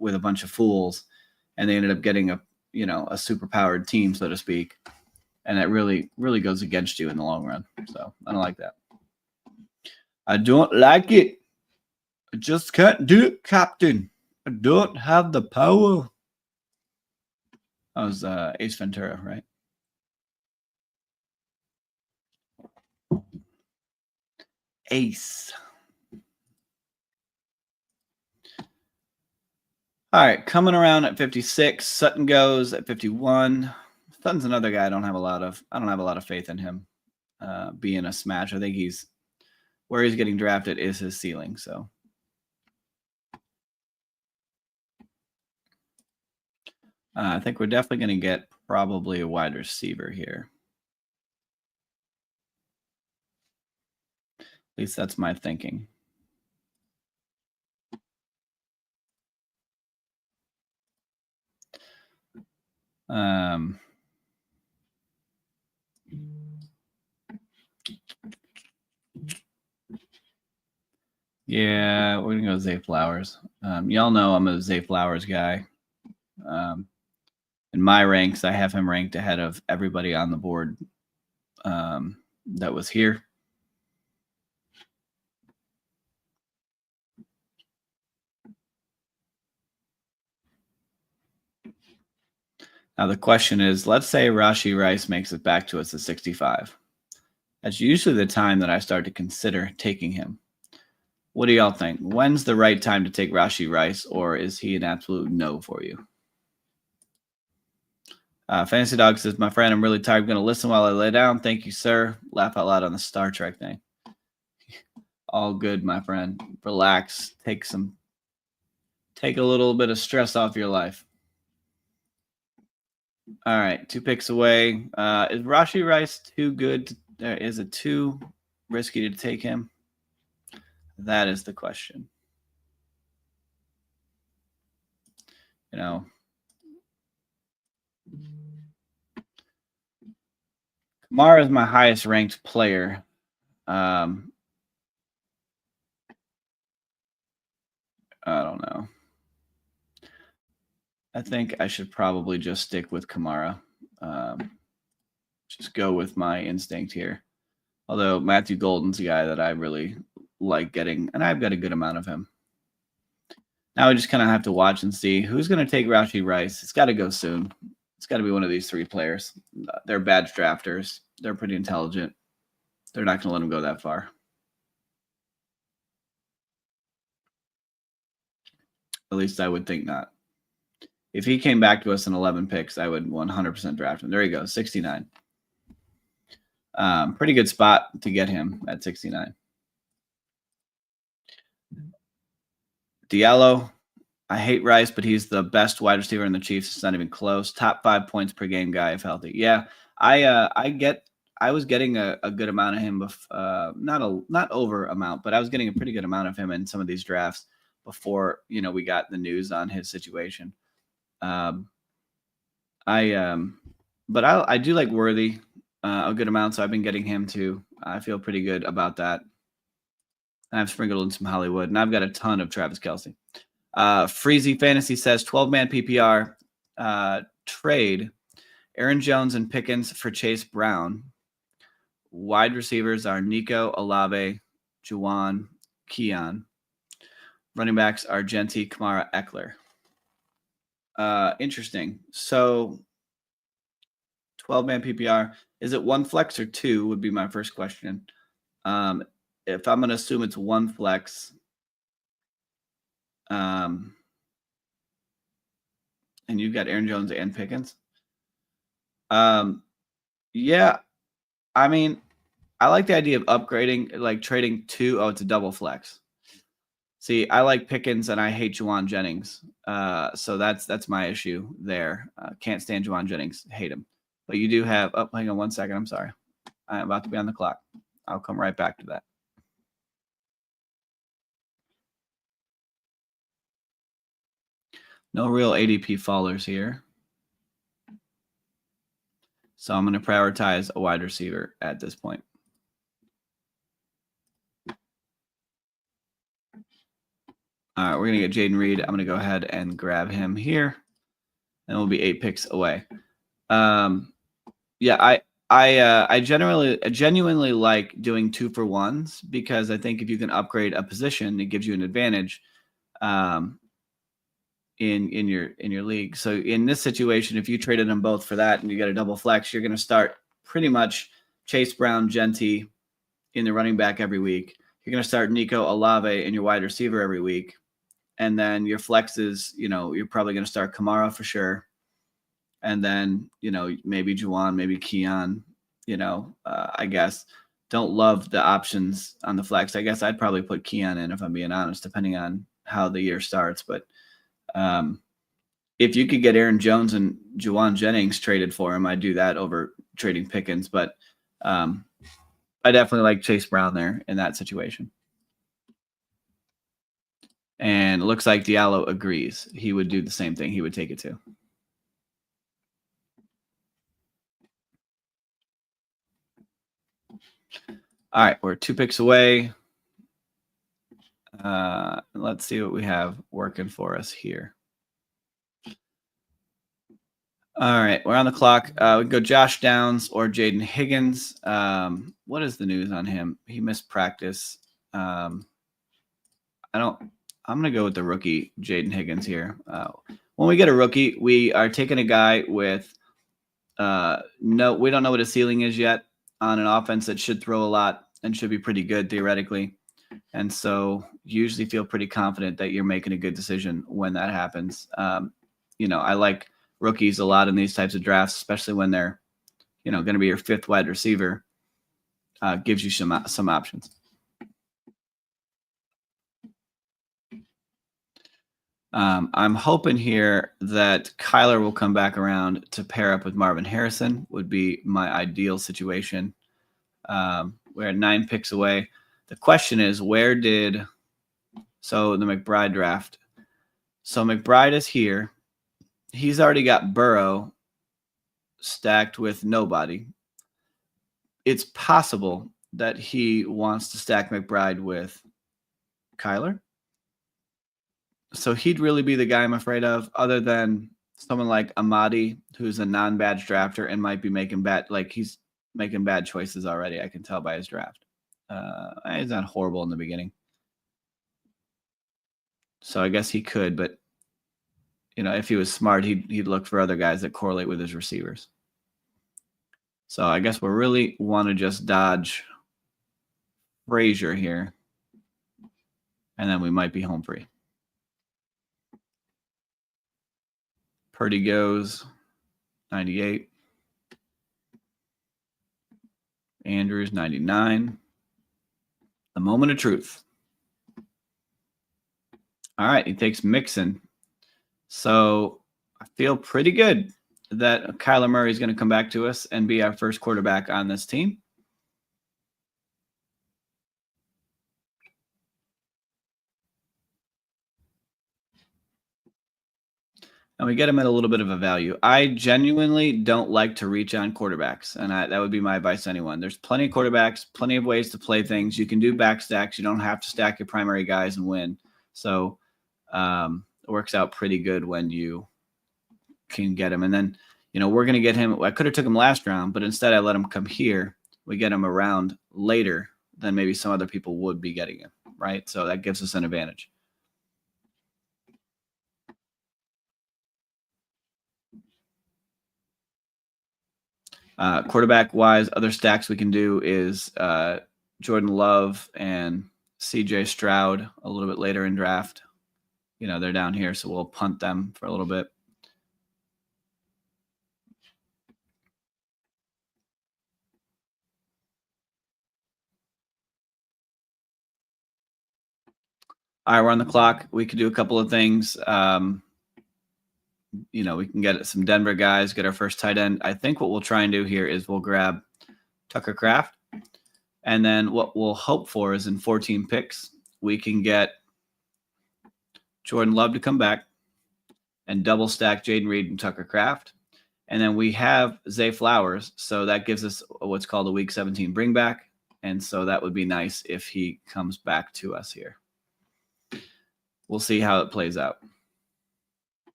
with a bunch of fools, and they ended up getting a super powered team, so to speak. And that really goes against you in the long run. So I don't like that. I don't like it. I just can't do it, Captain. I don't have the power. That was Ace Ventura, right? Ace. All right, coming around at 56. Sutton goes at 51. Sutton's another guy I don't have a lot of faith in him being a smash. I think where he's getting drafted is his ceiling. So I think we're definitely going to get probably a wide receiver here. At least that's my thinking. Yeah, we're gonna go Zay Flowers. Y'all know I'm a Zay Flowers guy. In my ranks, I have him ranked ahead of everybody on the board that was here. Now the question is, let's say Rashee Rice makes it back to us at 65. That's usually the time that I start to consider taking him. What do y'all think? When's the right time to take Rashee Rice, or is he an absolute no for you? Fantasy Dog says, my friend, I'm really tired. I'm going to listen while I lay down. Thank you, sir. Laugh out loud on the Star Trek thing. All good, my friend. Relax. Take some Take a little bit of stress off your life. All right, 2 picks away. Is Rashee Rice too good? Is it too risky to take him? That is the question. You know, Kamara is my highest ranked player. I don't know. I think I should probably just stick with Kamara. Just go with my instinct here. Although Matthew Golden's a guy that I really like getting, and I've got a good amount of him. Now we just kind of have to watch and see who's going to take Rashee Rice. It's got to go soon. It's got to be one of these 3 players. They're badge drafters. They're pretty intelligent. They're not going to let him go that far. At least I would think not. If he came back to us in 11 picks, I would 100% draft him. There you go, 69. Pretty good spot to get him at 69. Diallo, I hate Rice, but he's the best wide receiver in the Chiefs. It's not even close. Top 5 points per game guy if healthy. Yeah, I was getting a good amount of him, not over amount, but I was getting a pretty good amount of him in some of these drafts before we got the news on his situation. But I do like Worthy a good amount, so I've been getting him too. I feel pretty good about that. I've sprinkled in some Hollywood, and I've got a ton of Travis Kelce. Freezy Fantasy says 12-man PPR trade Aaron Jones and Pickens for Chase Brown. Wide receivers are Nico, Olave, Juwan, Keon. Running backs are Genti, Kamara, Eckler. Interesting. So 12-man PPR. Is it 1 flex or 2 would be my first question. If I'm going to assume it's 1 flex, and you've got Aaron Jones and Pickens. Yeah, I mean, I like the idea of upgrading, like trading 2. Oh, it's a double flex. See, I like Pickens and I hate Juwan Jennings. So that's my issue there. Can't stand Juwan Jennings. Hate him. But you do have, hang on 1 second. I'm sorry. I'm about to be on the clock. I'll come right back to that. No real ADP fallers here. So I'm going to prioritize a wide receiver at this point. All right, we're going to get Jayden Reed. I'm going to go ahead and grab him here. And we'll be 8 picks away. Yeah, I genuinely like doing 2-for-1s because I think if you can upgrade a position, it gives you an advantage in your league. So in this situation, if you traded them both for that and you get a double flex, you're going to start pretty much Chase Brown, Genti in the running back every week. You're going to start Nico, Olave in your wide receiver every week. And then your flexes, you're probably going to start Kamara for sure. And then, maybe Juwan, maybe Keon, I guess. Don't love the options on the flex. I guess I'd probably put Keon in if I'm being honest, depending on how the year starts. But if you could get Aaron Jones and Juwan Jennings traded for him, I'd do that over trading Pickens. But I definitely like Chase Brown there in that situation. And it looks like Diallo agrees. He would do the same thing. He would take it too. All right, we're 2 picks away. Let's see what we have working for us here. All right, we're on the clock. We can go Josh Downs or Jayden Higgins. What is the news on him? He missed practice. I'm going to go with the rookie Jayden Higgins here. When we get a rookie, we are taking a guy with we don't know what his ceiling is yet on an offense that should throw a lot and should be pretty good theoretically. And so usually feel pretty confident that you're making a good decision when that happens. I like rookies a lot in these types of drafts, especially when they're, going to be your 5th wide receiver. Gives you some options. I'm hoping here that Kyler will come back around to pair up with Marvin Harrison would be my ideal situation. We're at 9 picks away. The question is, the McBride draft. So McBride is here. He's already got Burrow stacked with nobody. It's possible that he wants to stack McBride with Kyler. So he'd really be the guy I'm afraid of, other than someone like Amadi, who's a non-badge drafter and might be he's making bad choices already. I can tell by his draft. He's not horrible in the beginning. So I guess he could, but if he was smart, he'd look for other guys that correlate with his receivers. So I guess we really want to just dodge Frazier here, and then we might be home free. Purdy goes 98. Andrews 99. The moment of truth. All right, he takes Mixon. So I feel pretty good that Kyler Murray is going to come back to us and be our first quarterback on this team. And we get him at a little bit of a value. I genuinely don't like to reach on quarterbacks, and that would be my advice to anyone. There's plenty of quarterbacks, plenty of ways to play things. You can do back stacks. You don't have to stack your primary guys and win. So it works out pretty good when you can get him. And then, we're going to get him. I could have took him last round, but instead I let him come here. We get him around later than maybe some other people would be getting him, right? So that gives us an advantage. Quarterback-wise, other stacks we can do is Jordan Love and C.J. Stroud a little bit later in draft. They're down here, so we'll punt them for a little bit. All right, we're on the clock. We could do a couple of things. We can get some Denver guys, get our first tight end. I think what we'll try and do here is we'll grab Tucker Kraft. And then what we'll hope for is in 14 picks, we can get Jordan Love to come back and double stack Jaden Reed and Tucker Kraft. And then we have Zay Flowers. So that gives us what's called a week 17 bring back. And so that would be nice if he comes back to us here. We'll see how it plays out.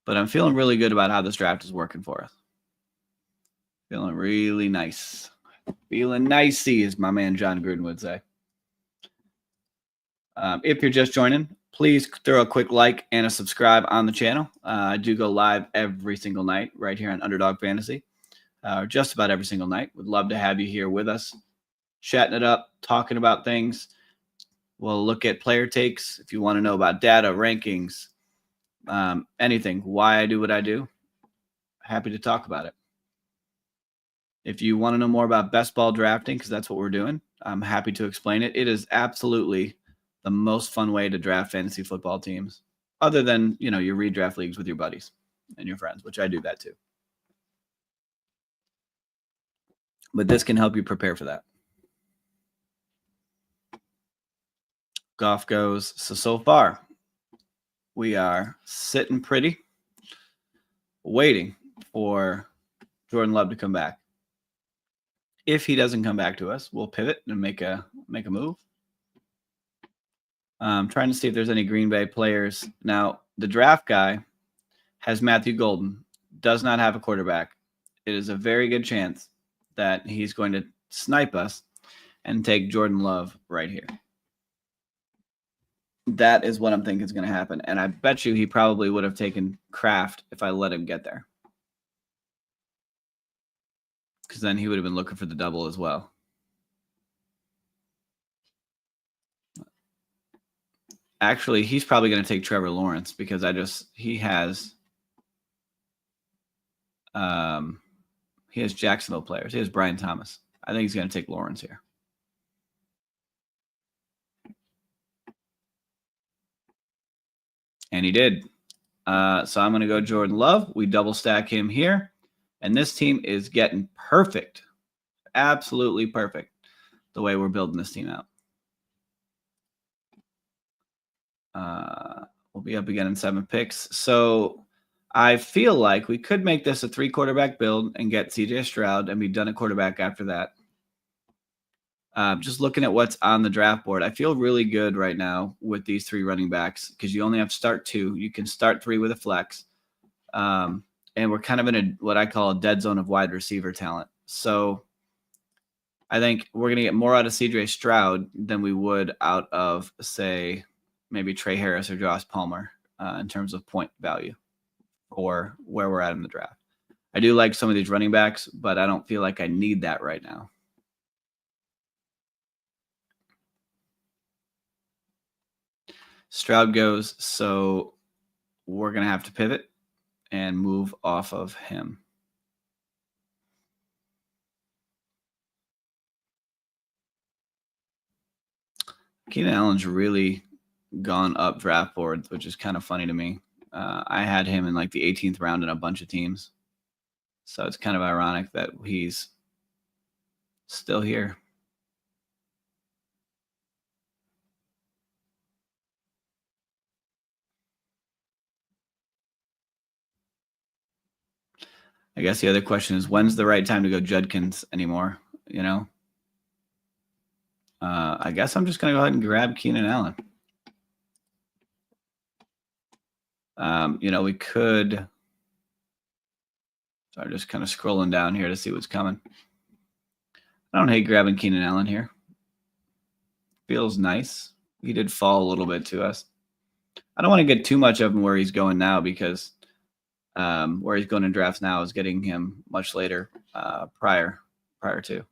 But I'm feeling really good about how this draft is working for us. Feeling really nice. Feeling nicey, as my man John Gruden would say. If you're just joining, please throw a quick like and a subscribe on the channel. I do go live every single night right here on Underdog Fantasy, just about every single night. Would love to have you here with us, chatting it up, talking about things. We'll look at player takes. If you want to know about data, rankings, anything, why I do what I do, happy to talk about it. If you want to know more about best ball drafting, because that's what we're doing, I'm happy to explain it. It is absolutely the most fun way to draft fantasy football teams, other than, your redraft leagues with your buddies and your friends, which I do that too. But this can help you prepare for that. Goff goes. So far, we are sitting pretty, waiting for Jordan Love to come back. If he doesn't come back to us, we'll pivot and make a move. I'm trying to see if there's any Green Bay players. Now, the draft guy has Matthew Golden, does not have a quarterback. It is a very good chance that he's going to snipe us and take Jordan Love right here. That is what I'm thinking is going to happen. And I bet you he probably would have taken Kraft if I let him get there. Because then he would have been looking for the double as well. Actually, he's probably going to take Trevor Lawrence because he has Jacksonville players. He has Brian Thomas. I think he's going to take Lawrence here. And he did. So I'm going to go Jordan Love. We double stack him here. And this team is getting perfect. Absolutely perfect the way we're building this team out. We'll be up again in 7 picks. So I feel like we could make this a 3 quarterback build and get CJ Stroud and be done at quarterback after that. Just looking at what's on the draft board, I feel really good right now with these 3 running backs because you only have to start 2. You can start 3 with a flex. And we're kind of in what I call a dead zone of wide receiver talent. So I think we're going to get more out of CJ Stroud than we would out of, say, maybe Trey Harris or Josh Palmer in terms of point value or where we're at in the draft. I do like some of these running backs, but I don't feel like I need that right now. Stroud goes, so we're going to have to pivot and move off of him. Keenan Allen's really gone up draft boards, which is kind of funny to me. I had him in like the 18th round in a bunch of teams. So it's kind of ironic that he's still here. I guess the other question is, when's the right time to go Judkins anymore? You know, I guess I'm just going to go ahead and grab Keenan Allen. You know, we could. So I'm just kind of scrolling down here to see what's coming. I don't hate grabbing Keenan Allen here. Feels nice. He did fall a little bit to us. I don't want to get too much of him where he's going now because where he's going in drafts now is getting him much later prior to.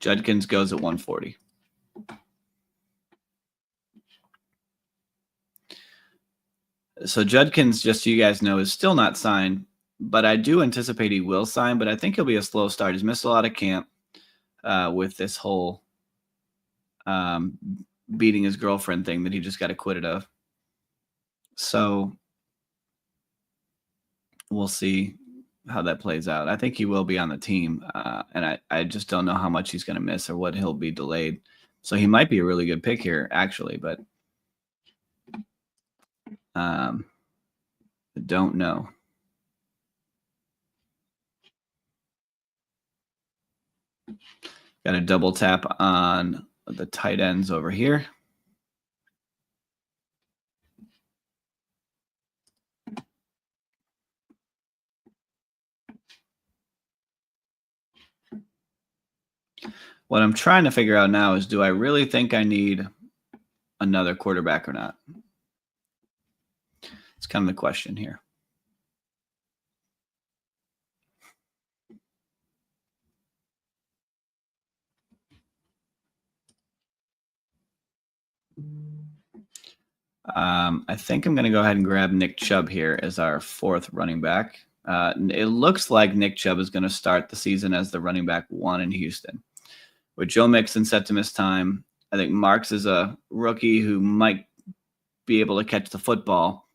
Judkins goes at 140. So Judkins, just so you guys know, is still not signed, but I do anticipate he will sign, but I think he'll be a slow start. He's missed a lot of camp with this whole beating his girlfriend thing that he just got acquitted of. So we'll see how that plays out. I think he will be on the team, and I just don't know how much he's going to miss or what he'll be delayed. So he might be a really good pick here, actually, but I don't know. Got a double tap on the tight ends over here. What I'm trying to figure out now is, do I really think I need another quarterback or not? It's kind of the question here. I think I'm going to go ahead and grab Nick Chubb here as our 4th running back. It looks like Nick Chubb is going to start the season as the running back 1 in Houston. With Joe Mixon set to miss time, I think Marks is a rookie who might be able to catch the football.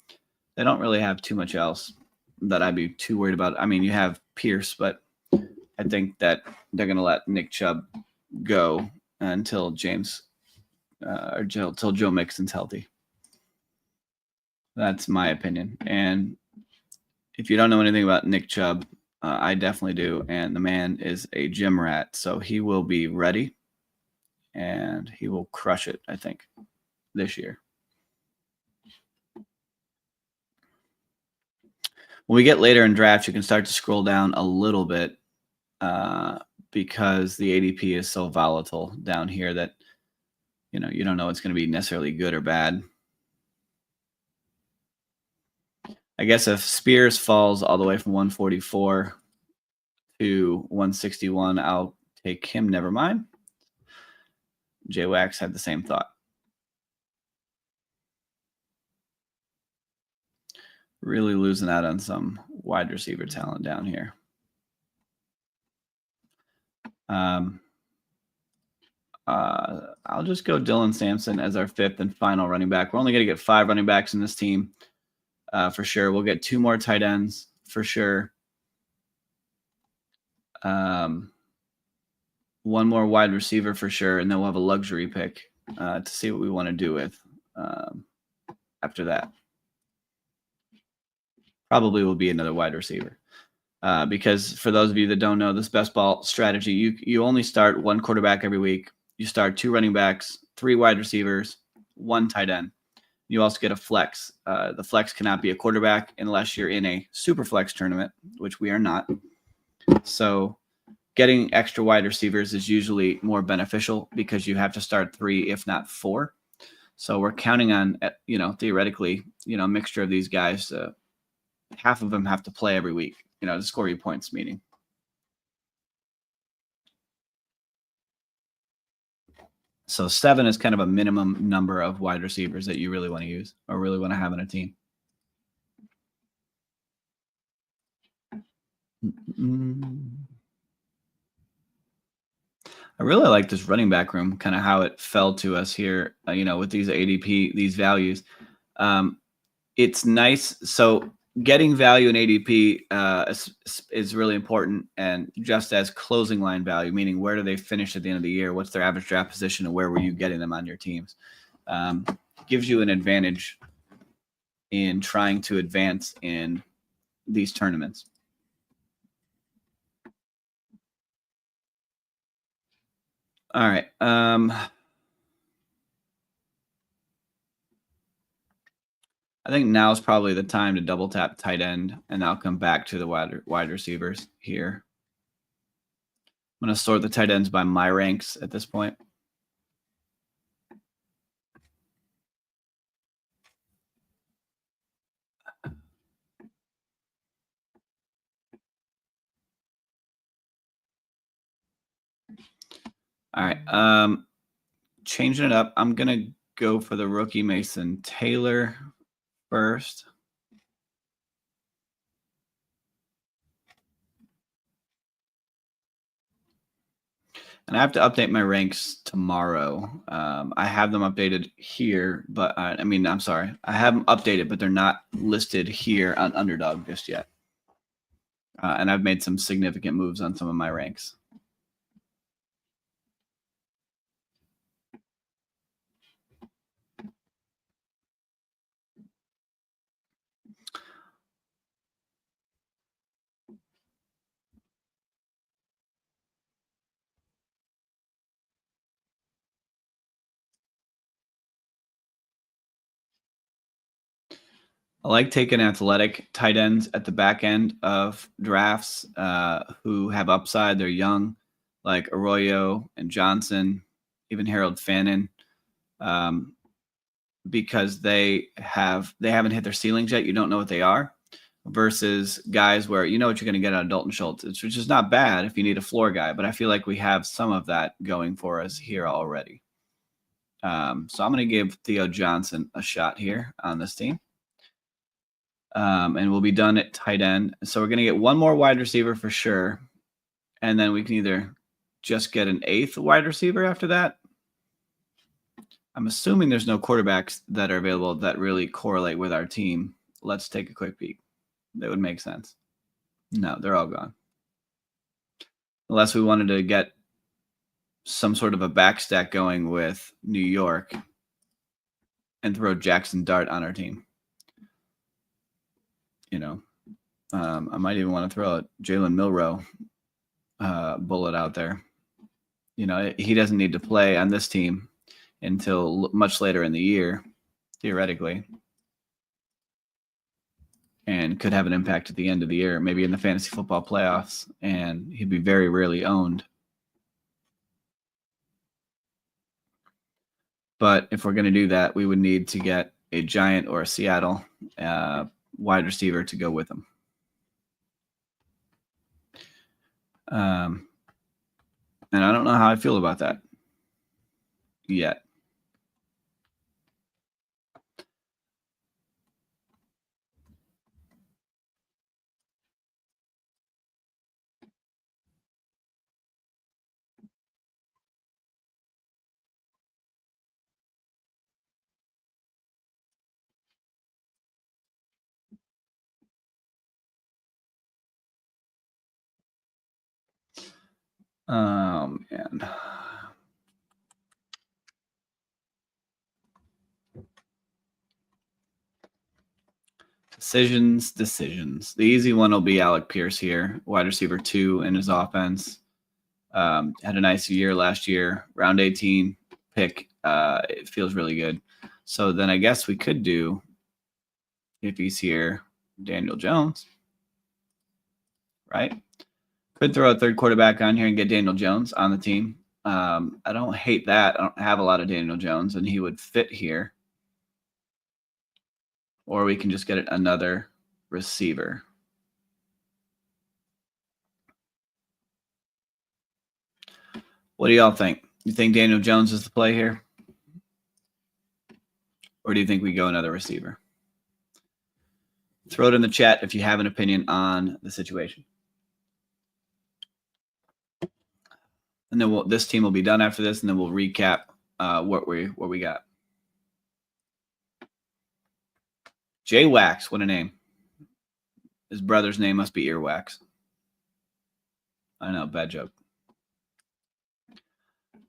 They don't really have too much else that I'd be too worried about. I mean, you have Pierce, but I think that they're going to let Nick Chubb go until Joe Mixon's healthy. That's my opinion. And if you don't know anything about Nick Chubb, I definitely do. And the man is a gym rat. So he will be ready and he will crush it, I think, this year. When we get later in drafts, you can start to scroll down a little bit because the ADP is so volatile down here that, you know, you don't know it's going to be necessarily good or bad. I guess if Spears falls all the way from 144 to 161, I'll take him. Never mind. J-Wax had the same thought. Really losing out on some wide receiver talent down here. I'll just go Dylan Sampson as our 5th and final running back. We're only going to get 5 running backs in this team for sure. We'll get 2 more tight ends for sure. 1 more wide receiver for sure, and then we'll have a luxury pick to see what we want to do with after that. Probably will be another wide receiver. Because for those of you that don't know, this best ball strategy, you only start 1 quarterback every week. You start 2 running backs, 3 wide receivers, 1 tight end. You also get a flex. The flex cannot be a quarterback unless you're in a super flex tournament, which we are not. So getting extra wide receivers is usually more beneficial because you have to start 3, if not 4. So we're counting on, theoretically, a mixture of these guys. Half of them have to play every week, to score you points, meaning. So 7 is kind of a minimum number of wide receivers that you really want to use or really want to have on a team. I really like this running back room, kind of how it fell to us here, with these ADP, these values. It's nice. So getting value in ADP is really important, and just as closing line value, meaning where do they finish at the end of the year? What's their average draft position, and where were you getting them on your teams? Gives you an advantage in trying to advance in these tournaments. All right. I think now is probably the time to double tap tight end, and I'll come back to the wide receivers here. I'm going to sort the tight ends by my ranks at this point. All right. Changing it up. I'm going to go for the rookie Mason Taylor first. And I have to update my ranks tomorrow. I have them updated here, but I'm sorry. I have them updated, but they're not listed here on Underdog just yet. And I've made some significant moves on some of my ranks. I like taking athletic tight ends at the back end of drafts who have upside. They're young, like Arroyo and Johnson, even Harold Fannin, because they haven't hit their ceilings yet. You don't know what they are, versus guys where you know what you're going to get out of Dalton Schultz, which is not bad if you need a floor guy. But I feel like we have some of that going for us here already. So I'm going to give Theo Johnson a shot here on this team. And we'll be done at tight end. So we're going to get 1 more wide receiver for sure. And then we can either just get an 8th wide receiver after that. I'm assuming there's no quarterbacks that are available that really correlate with our team. Let's take a quick peek. That would make sense. No, they're all gone. Unless we wanted to get some sort of a backstack going with New York and throw Jackson Dart on our team. I might even want to throw a Jalen Milroe bullet out there. He doesn't need to play on this team until much later in the year, theoretically, and could have an impact at the end of the year, maybe in the fantasy football playoffs, and he'd be very rarely owned. But if we're going to do that, we would need to get a Giant or a Seattle wide receiver to go with him. And I don't know how I feel about that yet. And decisions. The easy one will be Alec Pierce here, wide receiver 2 in his offense. Had a nice year last year, round 18 pick. It feels really good. So then I guess we could do, if he's here, Daniel Jones, right? Could throw a third quarterback on here and get Daniel Jones on the team. I don't hate that. I don't have a lot of Daniel Jones, and he would fit here. Or we can just get another receiver. What do y'all think? You think Daniel Jones is the play here? Or do you think we go another receiver? Throw it in the chat if you have an opinion on the situation. And then this team will be done after this, and then we'll recap what we got. Jay Wax, what a name. His brother's name must be Earwax. I know, bad joke.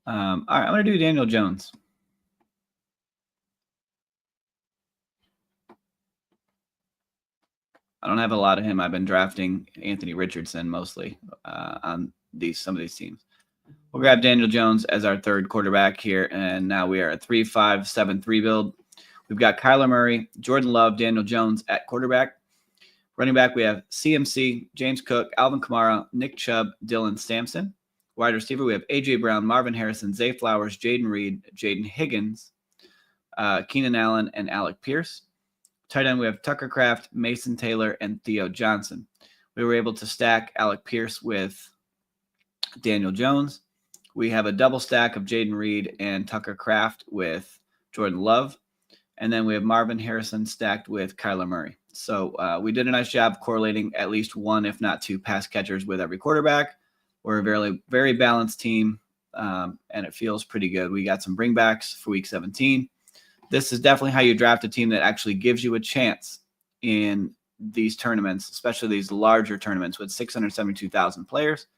All right, I'm going to do Daniel Jones. I don't have a lot of him. I've been drafting Anthony Richardson mostly on some of these teams. We'll grab Daniel Jones as our third quarterback here, and now we are a 3-5-7-3 build. We've got Kyler Murray, Jordan Love, Daniel Jones at quarterback. Running back, we have CMC, James Cook, Alvin Kamara, Nick Chubb, Dylan Sampson. Wide receiver, we have A.J. Brown, Marvin Harrison, Zay Flowers, Jaden Reed, Jaden Higgins, Keenan Allen, and Alec Pierce. Tight end, we have Tucker Kraft, Mason Taylor, and Theo Johnson. We were able to stack Alec Pierce with Daniel Jones. We have a double stack of Jaden Reed and Tucker Kraft with Jordan Love. And then we have Marvin Harrison stacked with Kyler Murray. So we did a nice job correlating at least one, if not two, pass catchers with every quarterback. We're a very, very balanced team, and it feels pretty good. We got some bringbacks for week 17. This is definitely how you draft a team that actually gives you a chance in these tournaments, especially these larger tournaments with 672,000 players.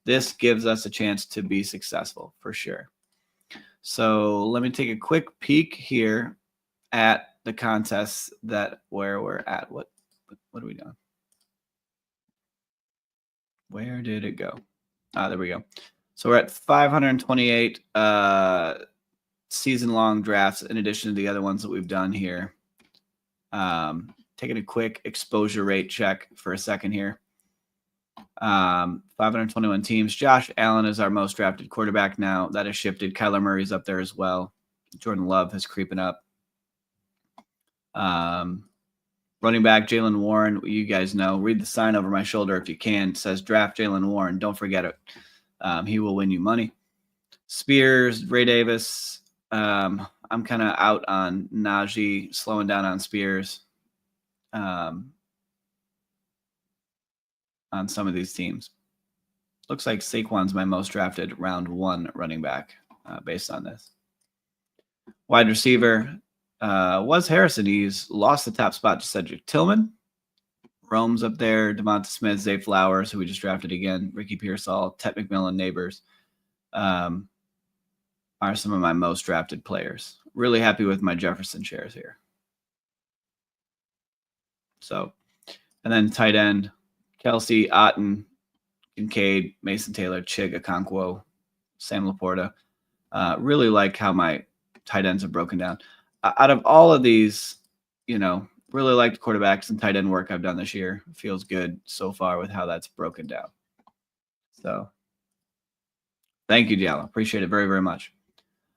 This gives us a chance to be successful for sure. So let me take a quick peek here at the contests where we're at. What are we doing? Where did it go? There we go. So we're at 528 season-long drafts in addition to the other ones that we've done here. Taking a quick exposure rate check for a second here. 521 teams. Josh Allen is our most drafted quarterback now. That has shifted. Kyler Murray's up there as well. Jordan Love is creeping up. Running back Jaylen Warren, you guys know. Read the sign over my shoulder if you can. It says draft Jaylen Warren. Don't forget it. He will win you money. Spears, Ray Davis. I'm kind of out on Najee, slowing down on Spears on some of these teams. Looks like Saquon's my most drafted round 1 running back based on this. Wide receiver was Harrison. He's lost the top spot to Cedric Tillman. Rome's up there. Devonta Smith, Zay Flowers, who we just drafted again. Ricky Pearsall, Ted McMillan, Neighbors are some of my most drafted players. Really happy with my Jefferson shares here. So, and then tight end, Kelsey, Otten, Kincaid, Mason Taylor, Chig, Okonkwo, Sam Laporta. Really like how my tight ends are broken down. Out of all of these, really like the quarterbacks and tight end work I've done this year. Feels good so far with how that's broken down. So thank you, Diallo. Appreciate it very, very much.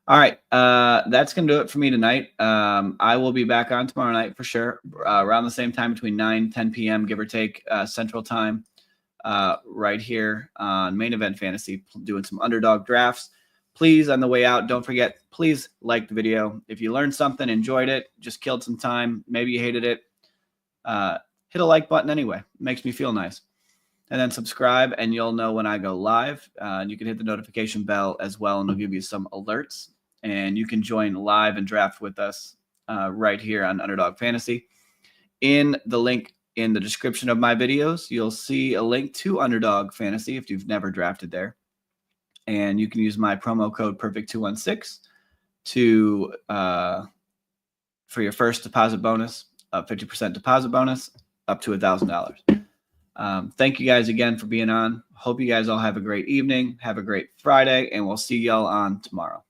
All right. That's going to do it for me tonight. I will be back on tomorrow night for sure, around the same time between 9, 10 p.m., give or take, Central Time, right here on Main Event Fantasy, doing some underdog drafts. Please, on the way out, don't forget, please like the video. If you learned something, enjoyed it, just killed some time, maybe you hated it, hit a like button anyway. It makes me feel nice. And then subscribe, and you'll know when I go live. And you can hit the notification bell as well, and it'll give you some alerts. And you can join live and draft with us right here on Underdog Fantasy. In the link in the description of my videos, you'll see a link to Underdog Fantasy if you've never drafted there. and you can use my promo code Perfect216 to for your first deposit bonus, 50% deposit bonus up to $1,000. Thank you guys again for being on. Hope you guys all have a great evening. Have a great Friday, and we'll see y'all on tomorrow.